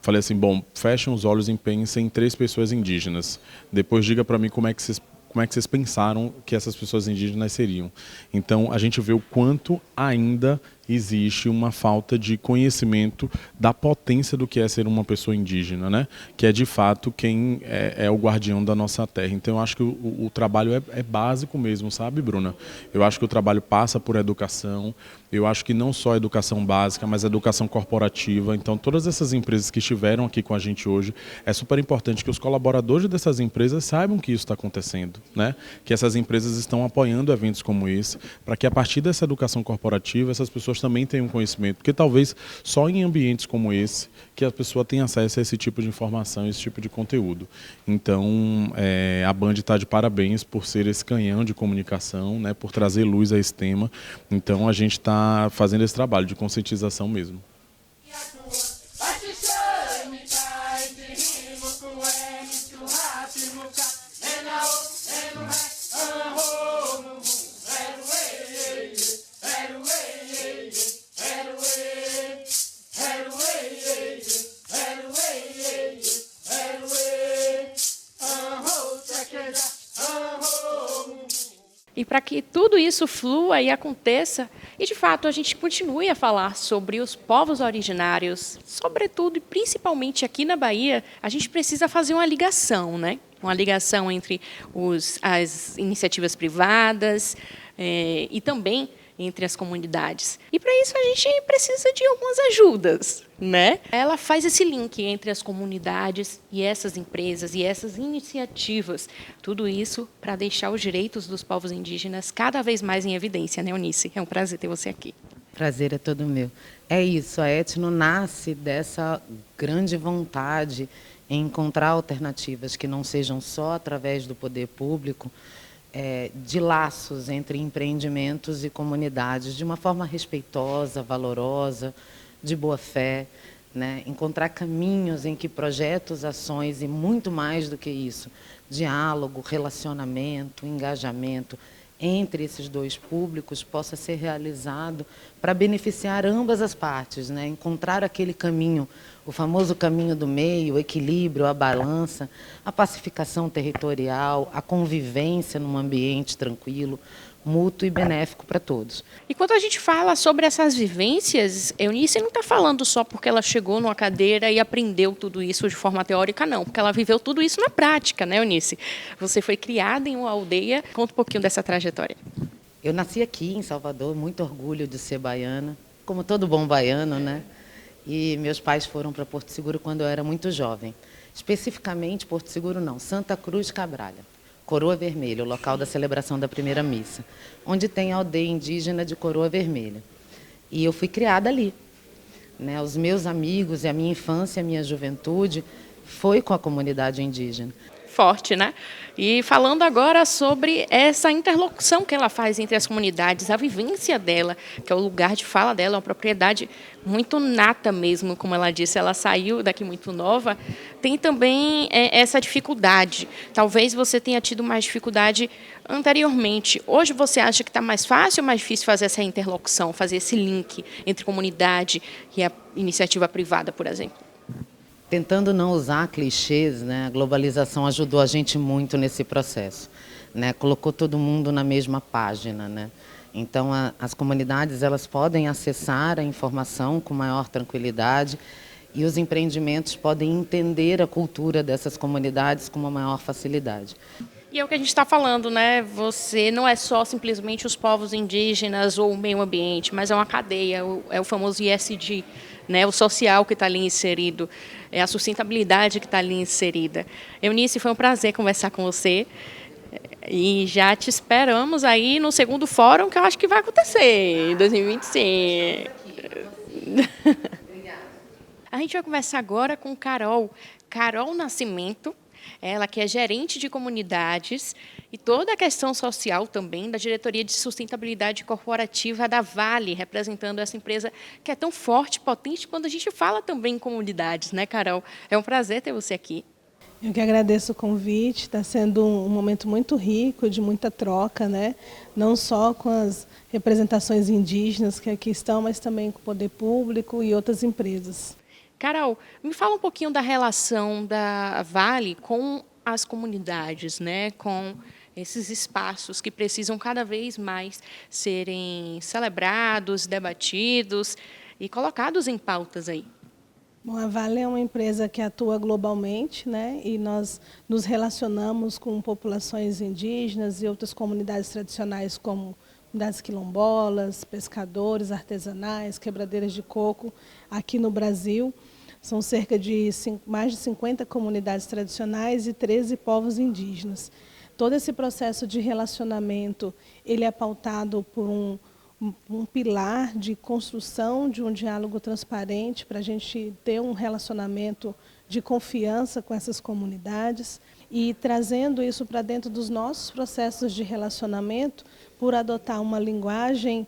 falei assim, bom, fechem os olhos e pensem em 3 pessoas indígenas. Depois diga para mim como é que vocês pensaram que essas pessoas indígenas seriam. Então, a gente vê o quanto ainda existe uma falta de conhecimento da potência do que é ser uma pessoa indígena, né? Que é, de fato, quem é o guardião da nossa terra. Então, eu acho que o trabalho é básico mesmo, sabe, Bruna? Eu acho que o trabalho passa por educação. Eu acho que não só educação básica, mas educação corporativa. Então, todas essas empresas que estiveram aqui com a gente hoje, é super importante que os colaboradores dessas empresas saibam que isso está acontecendo, né? Que essas empresas estão apoiando eventos como esse, para que a partir dessa educação corporativa, essas pessoas também tenham conhecimento. Porque talvez só em ambientes como esse que a pessoa tenha acesso a esse tipo de informação, esse tipo de conteúdo. Então, a Band está de parabéns por ser esse canhão de comunicação, né? Por trazer luz a esse tema. Então, a gente está fazendo esse trabalho de conscientização mesmo. E para que tudo isso flua e aconteça, e de fato a gente continue a falar sobre os povos originários, sobretudo e principalmente aqui na Bahia, a gente precisa fazer uma ligação, né? Uma ligação entre as iniciativas privadas e também entre as comunidades. E para isso a gente precisa de algumas ajudas, né? Ela faz esse link entre as comunidades e essas empresas e essas iniciativas. Tudo isso para deixar os direitos dos povos indígenas cada vez mais em evidência, né, Eunice? É um prazer ter você aqui. Prazer é todo meu. É isso, a Etno nasce dessa grande vontade em encontrar alternativas que não sejam só através do poder público, de laços entre empreendimentos e comunidades, de uma forma respeitosa, valorosa, de boa fé, né? Encontrar caminhos em que projetos, ações e muito mais do que isso, diálogo, relacionamento, engajamento entre esses dois públicos possa ser realizado para beneficiar ambas as partes, né? Encontrar aquele caminho, o famoso caminho do meio, o equilíbrio, a balança, a pacificação territorial, a convivência num ambiente tranquilo, mútuo e benéfico para todos. E quando a gente fala sobre essas vivências, Eunice não está falando só porque ela chegou numa cadeira e aprendeu tudo isso de forma teórica, não, porque ela viveu tudo isso na prática, né, Eunice? Você foi criada em uma aldeia. Conta um pouquinho dessa trajetória. Eu nasci aqui em Salvador, muito orgulho de ser baiana, como todo bom baiano, né? E meus pais foram para Porto Seguro quando eu era muito jovem. Especificamente, Porto Seguro não, Santa Cruz de Cabralha, Coroa Vermelha, o local da celebração da primeira missa, onde tem a aldeia indígena de Coroa Vermelha. E eu fui criada ali, né? Os meus amigos e a minha infância, a minha juventude foi com a comunidade indígena. Forte, né? E falando agora sobre essa interlocução que ela faz entre as comunidades, a vivência dela, que é o lugar de fala dela, uma propriedade muito nata mesmo, como ela disse, ela saiu daqui muito nova, tem também essa dificuldade. Talvez você tenha tido mais dificuldade anteriormente. Hoje você acha que está mais fácil ou mais difícil fazer essa interlocução, fazer esse link entre comunidade e a iniciativa privada, por exemplo? Tentando não usar clichês, né? A globalização ajudou a gente muito nesse processo, né? Colocou todo mundo na mesma página, né? Então, as comunidades elas podem acessar a informação com maior tranquilidade e os empreendimentos podem entender a cultura dessas comunidades com uma maior facilidade. E é o que a gente está falando, né? Você não é só simplesmente os povos indígenas ou o meio ambiente, mas é uma cadeia, é o famoso ESG, né? O social que está ali inserido, é a sustentabilidade que está ali inserida. Eunice, foi um prazer conversar com você e já te esperamos aí no segundo fórum, que eu acho que vai acontecer em 2025. A gente vai conversar agora com Carol Nascimento, ela que é gerente de comunidades e toda a questão social também da Diretoria de Sustentabilidade Corporativa da Vale, representando essa empresa que é tão forte, potente, quando a gente fala também em comunidades, né, Carol? É um prazer ter você aqui. Eu que agradeço o convite, está sendo um momento muito rico, de muita troca, né? Não só com as representações indígenas que aqui estão, mas também com o poder público e outras empresas. Carol, me fala um pouquinho da relação da Vale com as comunidades, né? Com esses espaços que precisam cada vez mais serem celebrados, debatidos e colocados em pautas aí. Bom, a Vale é uma empresa que atua globalmente, né? E nós nos relacionamos com populações indígenas e outras comunidades tradicionais como comunidades quilombolas, pescadores, artesanais, quebradeiras de coco aqui no Brasil. São cerca de mais de 50 comunidades tradicionais e 13 povos indígenas. Todo esse processo de relacionamento ele é pautado por um pilar de construção de um diálogo transparente para a gente ter um relacionamento de confiança com essas comunidades e trazendo isso para dentro dos nossos processos de relacionamento por adotar uma linguagem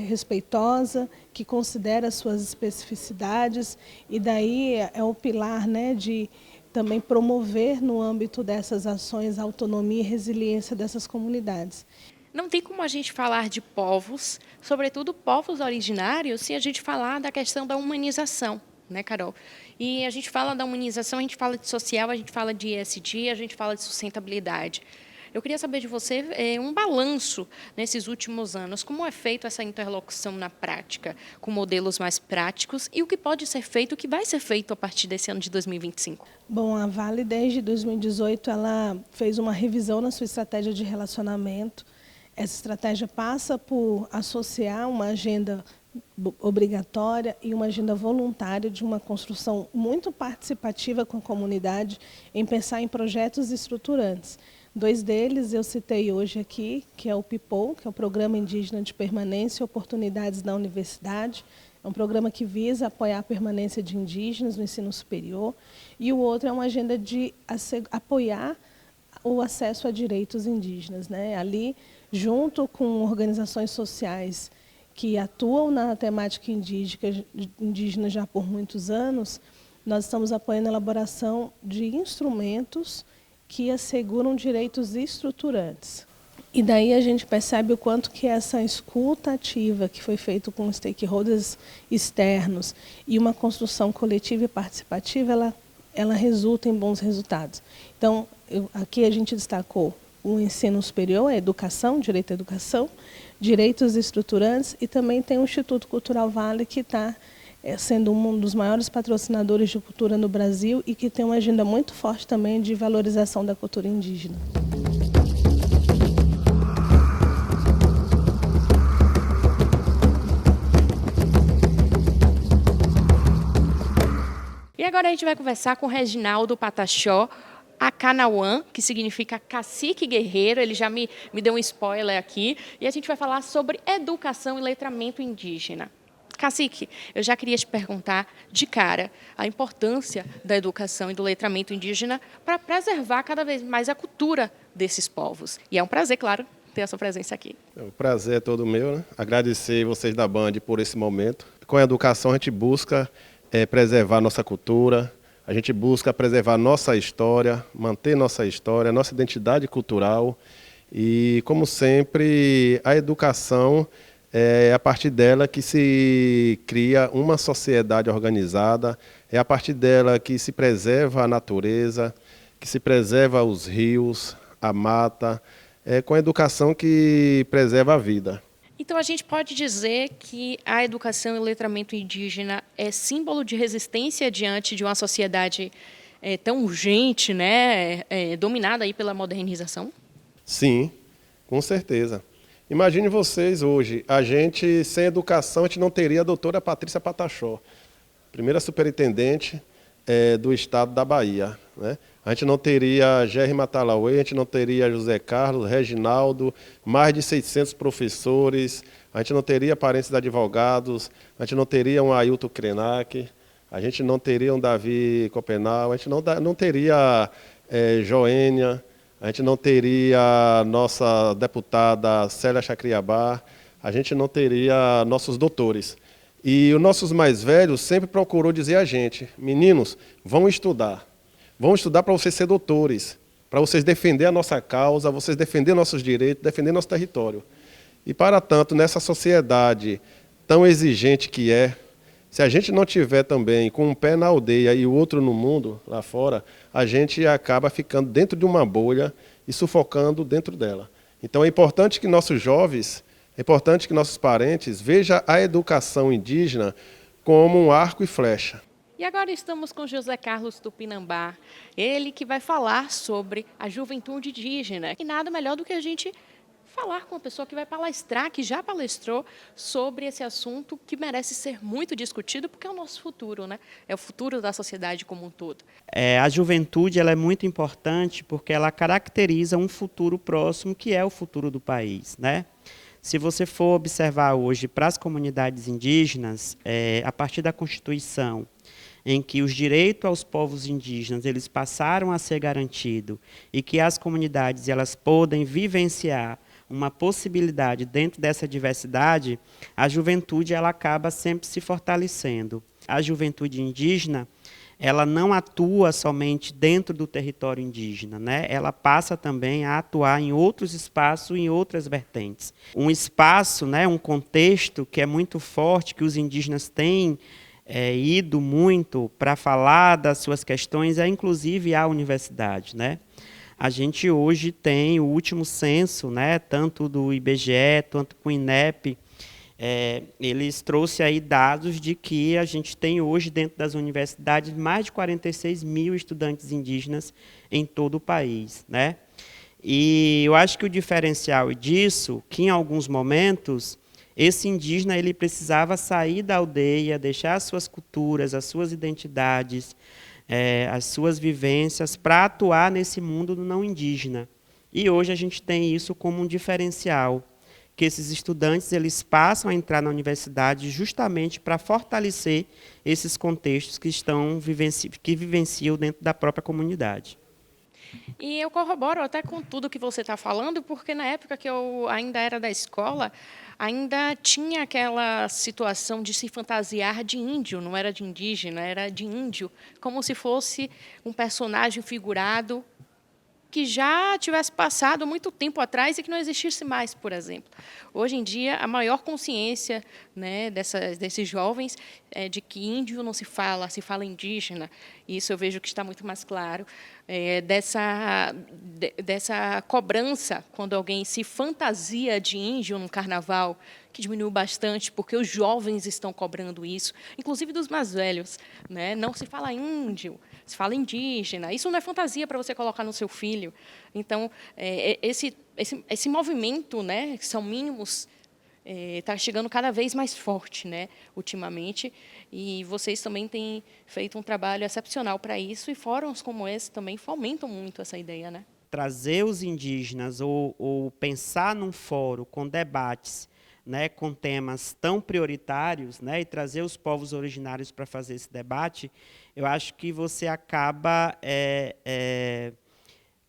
respeitosa, que considera as suas especificidades, e daí é o pilar, né, de também promover no âmbito dessas ações a autonomia e resiliência dessas comunidades. Não tem como a gente falar de povos, sobretudo povos originários, se a gente falar da questão da humanização, né, Carol? E a gente fala da humanização, a gente fala de social, a gente fala de ESG, a gente fala de sustentabilidade. Eu queria saber de você um balanço nesses últimos anos, como é feito essa interlocução na prática, com modelos mais práticos e o que pode ser feito, o que vai ser feito a partir desse ano de 2025? Bom, a Vale desde 2018 ela fez uma revisão na sua estratégia de relacionamento. Essa estratégia passa por associar uma agenda obrigatória e uma agenda voluntária de uma construção muito participativa com a comunidade em pensar em projetos estruturantes. 2 deles eu citei hoje aqui, que é o PIPOU, que é o Programa Indígena de Permanência e Oportunidades na Universidade. É um programa que visa apoiar a permanência de indígenas no ensino superior. E o outro é uma agenda de apoiar o acesso a direitos indígenas, né? Ali, junto com organizações sociais que atuam na temática indígena já por muitos anos, nós estamos apoiando a elaboração de instrumentos que asseguram direitos estruturantes. E daí a gente percebe o quanto que essa escuta ativa que foi feita com stakeholders externos e uma construção coletiva e participativa, ela resulta em bons resultados. Então, aqui a gente destacou o ensino superior, a educação, direito à educação, direitos estruturantes, e também tem o Instituto Cultural Vale, que está sendo um dos maiores patrocinadores de cultura no Brasil e que tem uma agenda muito forte também de valorização da cultura indígena. E agora a gente vai conversar com o Reginaldo Pataxó Acanauã, que significa cacique guerreiro. Ele já me deu um spoiler aqui. E a gente vai falar sobre educação e letramento indígena. Cacique, eu já queria te perguntar de cara a importância da educação e do letramento indígena para preservar cada vez mais a cultura desses povos. E é um prazer, claro, ter a sua presença aqui. O prazer é todo meu, né? Agradecer vocês da Band por esse momento. Com a educação a gente busca preservar nossa cultura, a gente busca preservar nossa história, manter nossa história, nossa identidade cultural e, como sempre, a educação é a partir dela que se cria uma sociedade organizada, é a partir dela que se preserva a natureza, que se preserva os rios, a mata, é com a educação que preserva a vida. Então, a gente pode dizer que a educação e o letramento indígena é símbolo de resistência diante de uma sociedade tão urgente, né, dominada aí pela modernização? Sim, com certeza. Imagine vocês hoje, a gente sem educação, a gente não teria a doutora Patrícia Pataxó, primeira superintendente do estado da Bahia, né? A gente não teria Gerry Matalauê, a gente não teria José Carlos, Reginaldo, mais de 600 professores, a gente não teria parentes de advogados, a gente não teria um Ailton Krenak, a gente não teria um Davi Copenal, a gente não teria Joênia, a gente não teria a nossa deputada Célia Chacriabá, a gente não teria nossos doutores. E os nossos mais velhos sempre procurou dizer a gente, meninos, vão estudar. Vão estudar para vocês ser doutores, para vocês defender a nossa causa, vocês defender nossos direitos, defender nosso território. E, para tanto, nessa sociedade tão exigente que se a gente não tiver também com um pé na aldeia e o outro no mundo, lá fora, a gente acaba ficando dentro de uma bolha e sufocando dentro dela. Então, é importante que nossos jovens, é importante que nossos parentes vejam a educação indígena como um arco e flecha. E agora estamos com José Carlos Tupinambá, ele que vai falar sobre a juventude indígena. E nada melhor do que a gente falar com uma pessoa que vai palestrar, que já palestrou sobre esse assunto que merece ser muito discutido, porque é o nosso futuro, né? É o futuro da sociedade como um todo. A juventude ela é muito importante porque ela caracteriza um futuro próximo, que é o futuro do país, né? Se você for observar hoje para as comunidades indígenas, a partir da Constituição, em que os direitos aos povos indígenas eles passaram a ser garantidos e que as comunidades elas podem vivenciar uma possibilidade dentro dessa diversidade, a juventude ela acaba sempre se fortalecendo. A juventude indígena ela não atua somente dentro do território indígena, né? Ela passa também a atuar em outros espaços, em outras vertentes. Um espaço, né, um contexto que é muito forte, que os indígenas têm ido muito para falar das suas questões, inclusive a universidade, né? A gente hoje tem o último censo, né, tanto do IBGE, tanto com o INEP, eles trouxeram aí dados de que a gente tem hoje dentro das universidades mais de 46 mil estudantes indígenas em todo o país, né? E eu acho que o diferencial disso, que em alguns momentos esse indígena ele precisava sair da aldeia, deixar as suas culturas, as suas identidades, as suas vivências para atuar nesse mundo do não indígena. E hoje a gente tem isso como um diferencial, que esses estudantes eles passam a entrar na universidade justamente para fortalecer esses contextos que vivenciam dentro da própria comunidade. E eu corroboro até com tudo que você está falando, porque na época que eu ainda era da escola, ainda tinha aquela situação de se fantasiar de índio, não era de indígena, era de índio, como se fosse um personagem figurado que já tivesse passado muito tempo atrás e que não existisse mais, por exemplo. Hoje em dia, a maior consciência, né, desses jovens é de que índio não se fala indígena. Isso eu vejo que está muito mais claro. Dessa cobrança, quando alguém se fantasia de índio no carnaval, que diminuiu bastante, porque os jovens estão cobrando isso, inclusive dos mais velhos, né? Não se fala índio, se fala indígena. Isso não é fantasia para você colocar no seu filho. Então, esse movimento, né, que são mínimos está chegando cada vez mais forte, né, ultimamente, e vocês também têm feito um trabalho excepcional para isso, e fóruns como esse também fomentam muito essa ideia, né? Trazer os indígenas ou pensar num fórum com debates, né, com temas tão prioritários, né, e trazer os povos originários para fazer esse debate, eu acho que você acaba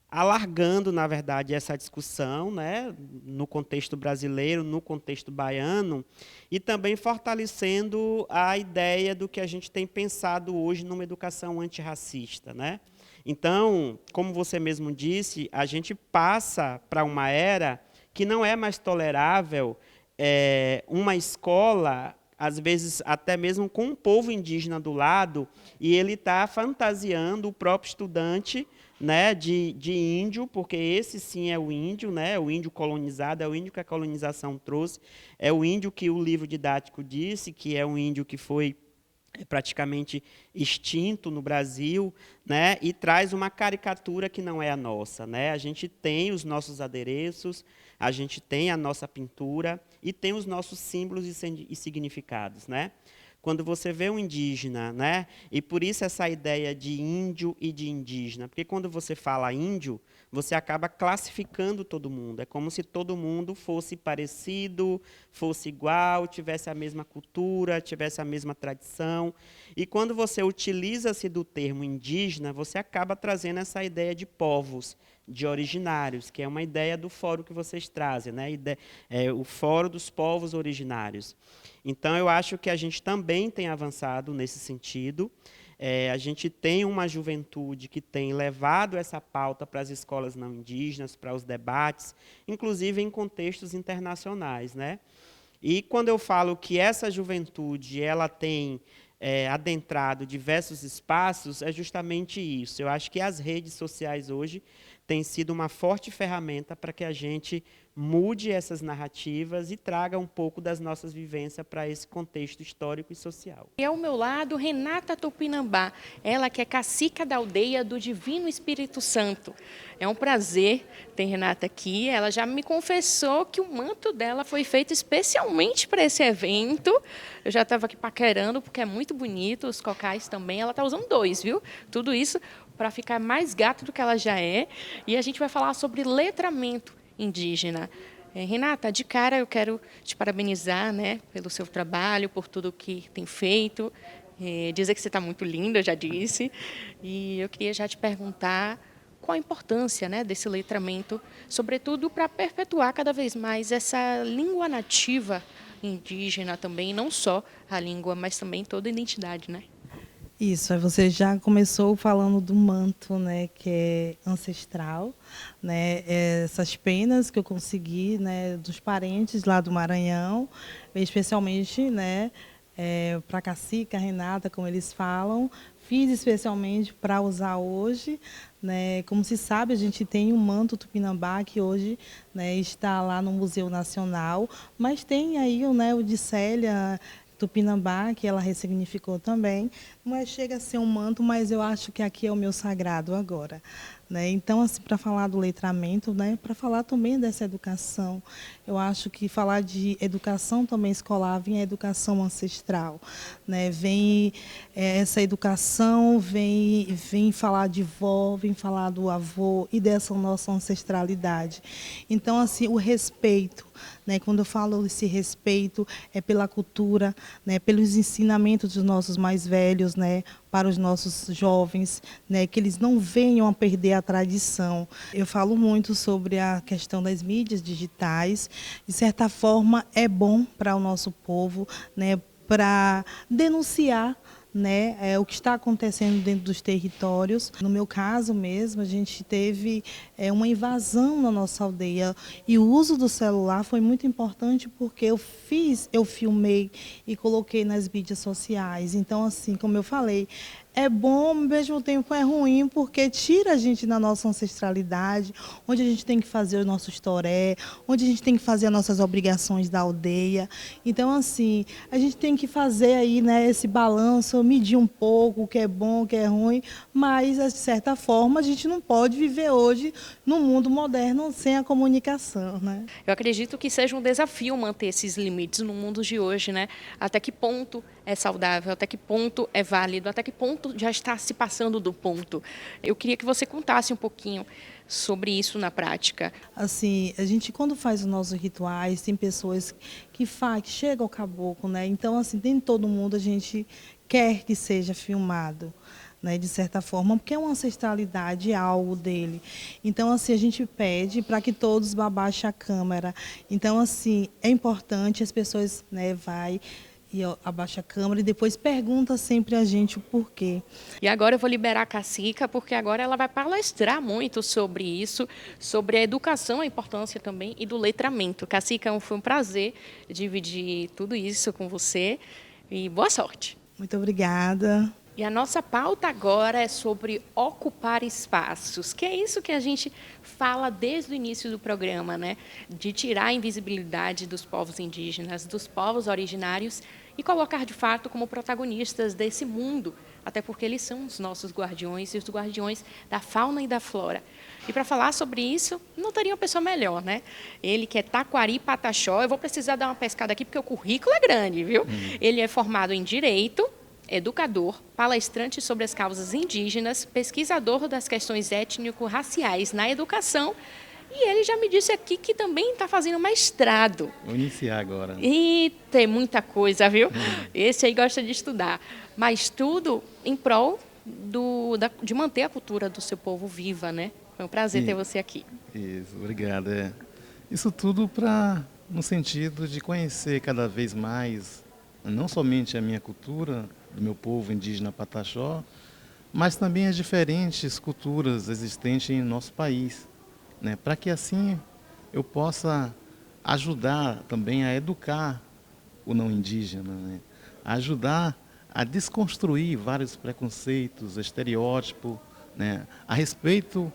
alargando, na verdade, essa discussão, né, no contexto brasileiro, no contexto baiano, e também fortalecendo a ideia do que a gente tem pensado hoje numa educação antirracista, né? Então, como você mesmo disse, a gente passa para uma era que não é mais tolerável uma escola, às vezes até mesmo com um povo indígena do lado, e ele está fantasiando o próprio estudante, né, de índio, porque esse sim é o índio, né, o índio colonizado, é o índio que a colonização trouxe, é o índio que o livro didático disse, que é um índio que foi praticamente extinto no Brasil, né, e traz uma caricatura que não é a nossa, né? A gente tem os nossos adereços, a gente tem a nossa pintura e tem os nossos símbolos e significados, né? Quando você vê um indígena, né? E por isso essa ideia de índio e de indígena, porque quando você fala índio, você acaba classificando todo mundo. É como se todo mundo fosse parecido, fosse igual, tivesse a mesma cultura, tivesse a mesma tradição. E quando você utiliza-se do termo indígena, você acaba trazendo essa ideia de povos, de originários, que é uma ideia do fórum que vocês trazem, né? O Fórum dos Povos Originários. Então, eu acho que a gente também tem avançado nesse sentido. A gente tem uma juventude que tem levado essa pauta para as escolas não indígenas, para os debates, inclusive em contextos internacionais, né? E quando eu falo que essa juventude ela tem adentrado diversos espaços, é justamente isso. Eu acho que as redes sociais hoje têm sido uma forte ferramenta para que a gente mude essas narrativas e traga um pouco das nossas vivências para esse contexto histórico e social. E ao meu lado, Renata Tupinambá, ela que é cacica da aldeia do Divino Espírito Santo. É um prazer ter Renata aqui. Ela já me confessou que o manto dela foi feito especialmente para esse evento. Eu já estava aqui paquerando, porque é muito bonito, os cocais também. Ela está usando 2, viu? Tudo isso para ficar mais gata do que ela já é. E a gente vai falar sobre letramento indígena. Renata, de cara eu quero te parabenizar, né, pelo seu trabalho, por tudo que tem feito, dizer que você está muito linda, eu já disse, e eu queria já te perguntar qual a importância, né, desse letramento, sobretudo para perpetuar cada vez mais essa língua nativa indígena também, não só a língua, mas também toda a identidade, né? Isso, aí você já começou falando do manto, né, que é ancestral, né, essas penas que eu consegui, né, dos parentes lá do Maranhão, especialmente, né, para a cacica, Renata, como eles falam, fiz especialmente para usar hoje, né, como se sabe, a gente tem um manto tupinambá que hoje, né, está lá no Museu Nacional, mas tem aí, né, o de Célia Tupinambá, que ela ressignificou também, mas chega a ser um manto, mas eu acho que aqui é o meu sagrado agora, né? Então, assim, para falar do letramento, né, para falar também dessa educação, eu acho que falar de educação também escolar vem a educação ancestral, né? Vem essa educação, vem falar de vó, vem falar do avô e dessa nossa ancestralidade. Então, assim, o respeito, né? Quando eu falo esse respeito é pela cultura, né? Pelos ensinamentos dos nossos mais velhos, né? Para os nossos jovens, né? Que eles não venham a perder a tradição. Eu falo muito sobre a questão das mídias digitais. De certa forma, é bom para o nosso povo, né? Para denunciar, né, o que está acontecendo dentro dos territórios. No meu caso mesmo, a gente teve uma invasão na nossa aldeia e o uso do celular foi muito importante porque eu filmei e coloquei nas mídias sociais. Então, assim, como eu falei, é bom, ao mesmo tempo é ruim, porque tira a gente da nossa ancestralidade, onde a gente tem que fazer o nosso toré, onde a gente tem que fazer as nossas obrigações da aldeia. Então, assim, a gente tem que fazer aí, né, esse balanço, medir um pouco o que é bom, o que é ruim, mas, de certa forma, a gente não pode viver hoje no mundo moderno sem a comunicação, né? Eu acredito que seja um desafio manter esses limites no mundo de hoje, né? Até que ponto é saudável, até que ponto é válido, até que ponto já está se passando do ponto. Eu queria que você contasse um pouquinho sobre isso na prática. Assim, a gente quando faz os nossos rituais, tem pessoas que chegam ao caboclo, né? Então, assim, nem todo mundo a gente quer que seja filmado, né, de certa forma, porque é uma ancestralidade, é algo dele. Então, assim, a gente pede para que todos abaixem a câmera. Então, assim, é importante, as pessoas, né, e abaixa a câmera e depois pergunta sempre a gente o porquê. E agora eu vou liberar a Cacica, porque agora ela vai palestrar muito sobre isso, sobre a educação, a importância também e do letramento. Cacica, foi um prazer dividir tudo isso com você e boa sorte. Muito obrigada. E a nossa pauta agora é sobre ocupar espaços, que é isso que a gente fala desde o início do programa, né? De tirar a invisibilidade dos povos indígenas, dos povos originários e colocar de fato como protagonistas desse mundo, até porque eles são os nossos guardiões e os guardiões da fauna e da flora. E para falar sobre isso, não teria uma pessoa melhor, né? Ele que é Taquari Pataxó, eu vou precisar dar uma pescada aqui porque o currículo é grande, viu? Ele é formado em Direito, educador, palestrante sobre as causas indígenas, pesquisador das questões étnico-raciais na educação, e ele já me disse aqui que também está fazendo mestrado. Vou iniciar agora. E tem muita coisa, viu? Esse aí gosta de estudar, mas tudo em prol de manter a cultura do seu povo viva, né? Foi um prazer ter você aqui. Isso, obrigado. Isso tudo no sentido de conhecer cada vez mais, não somente a minha cultura, do meu povo indígena Pataxó, mas também as diferentes culturas existentes em nosso país, né? Para que assim eu possa ajudar também a educar o não indígena, né? Ajudar a desconstruir vários preconceitos, estereótipos, né? A respeito,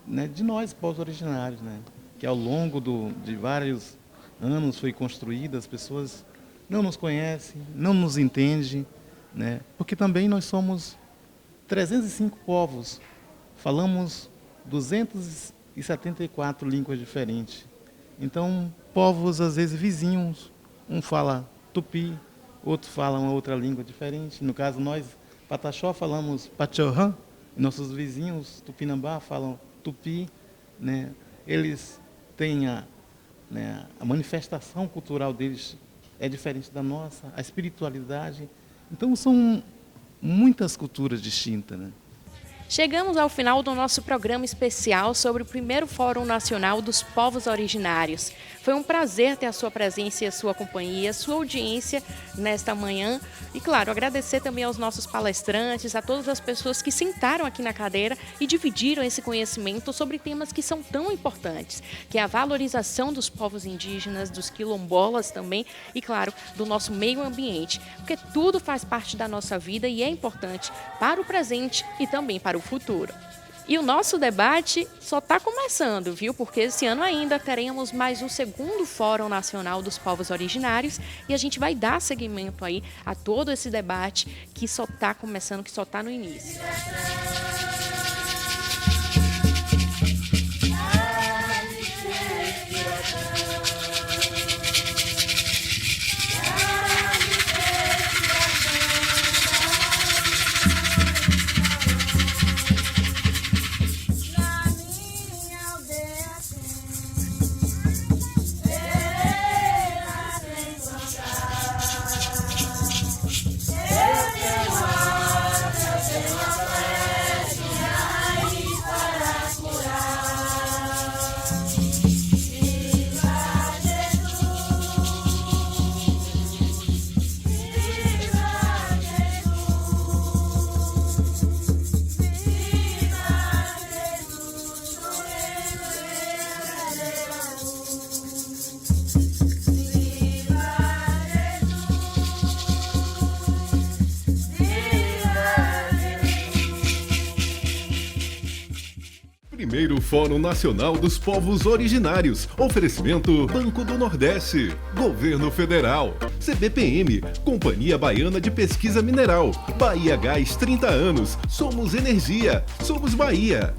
né, de nós, povos originários, né? Que ao longo de vários anos foi construída, as pessoas não nos conhecem, não nos entendem, né? Porque também nós somos 305 povos, falamos 274 línguas diferentes. Então, povos às vezes vizinhos, um fala tupi, outro fala uma outra língua diferente. No caso, nós, Pataxó, falamos Pachorrã, nossos vizinhos Tupinambá falam tupi, né? Eles têm a manifestação cultural deles é diferente da nossa, a espiritualidade. Então, são muitas culturas distintas, né? Chegamos ao final do nosso programa especial sobre o primeiro Fórum Nacional dos Povos Originários. Foi um prazer ter a sua presença e a sua companhia, a sua audiência nesta manhã. E, claro, agradecer também aos nossos palestrantes, a todas as pessoas que sentaram aqui na cadeira e dividiram esse conhecimento sobre temas que são tão importantes, que é a valorização dos povos indígenas, dos quilombolas também e, claro, do nosso meio ambiente, porque tudo faz parte da nossa vida e é importante para o presente e também para o futuro. E o nosso debate só está começando, viu? Porque esse ano ainda teremos mais um segundo Fórum Nacional dos Povos Originários e a gente vai dar seguimento aí a todo esse debate que só está começando, que só está no início. 11º Fórum Nacional dos Povos Originários. Oferecimento Banco do Nordeste, Governo Federal, CBPM, Companhia Baiana de Pesquisa Mineral, Bahia Gás 30 anos, somos energia, somos Bahia.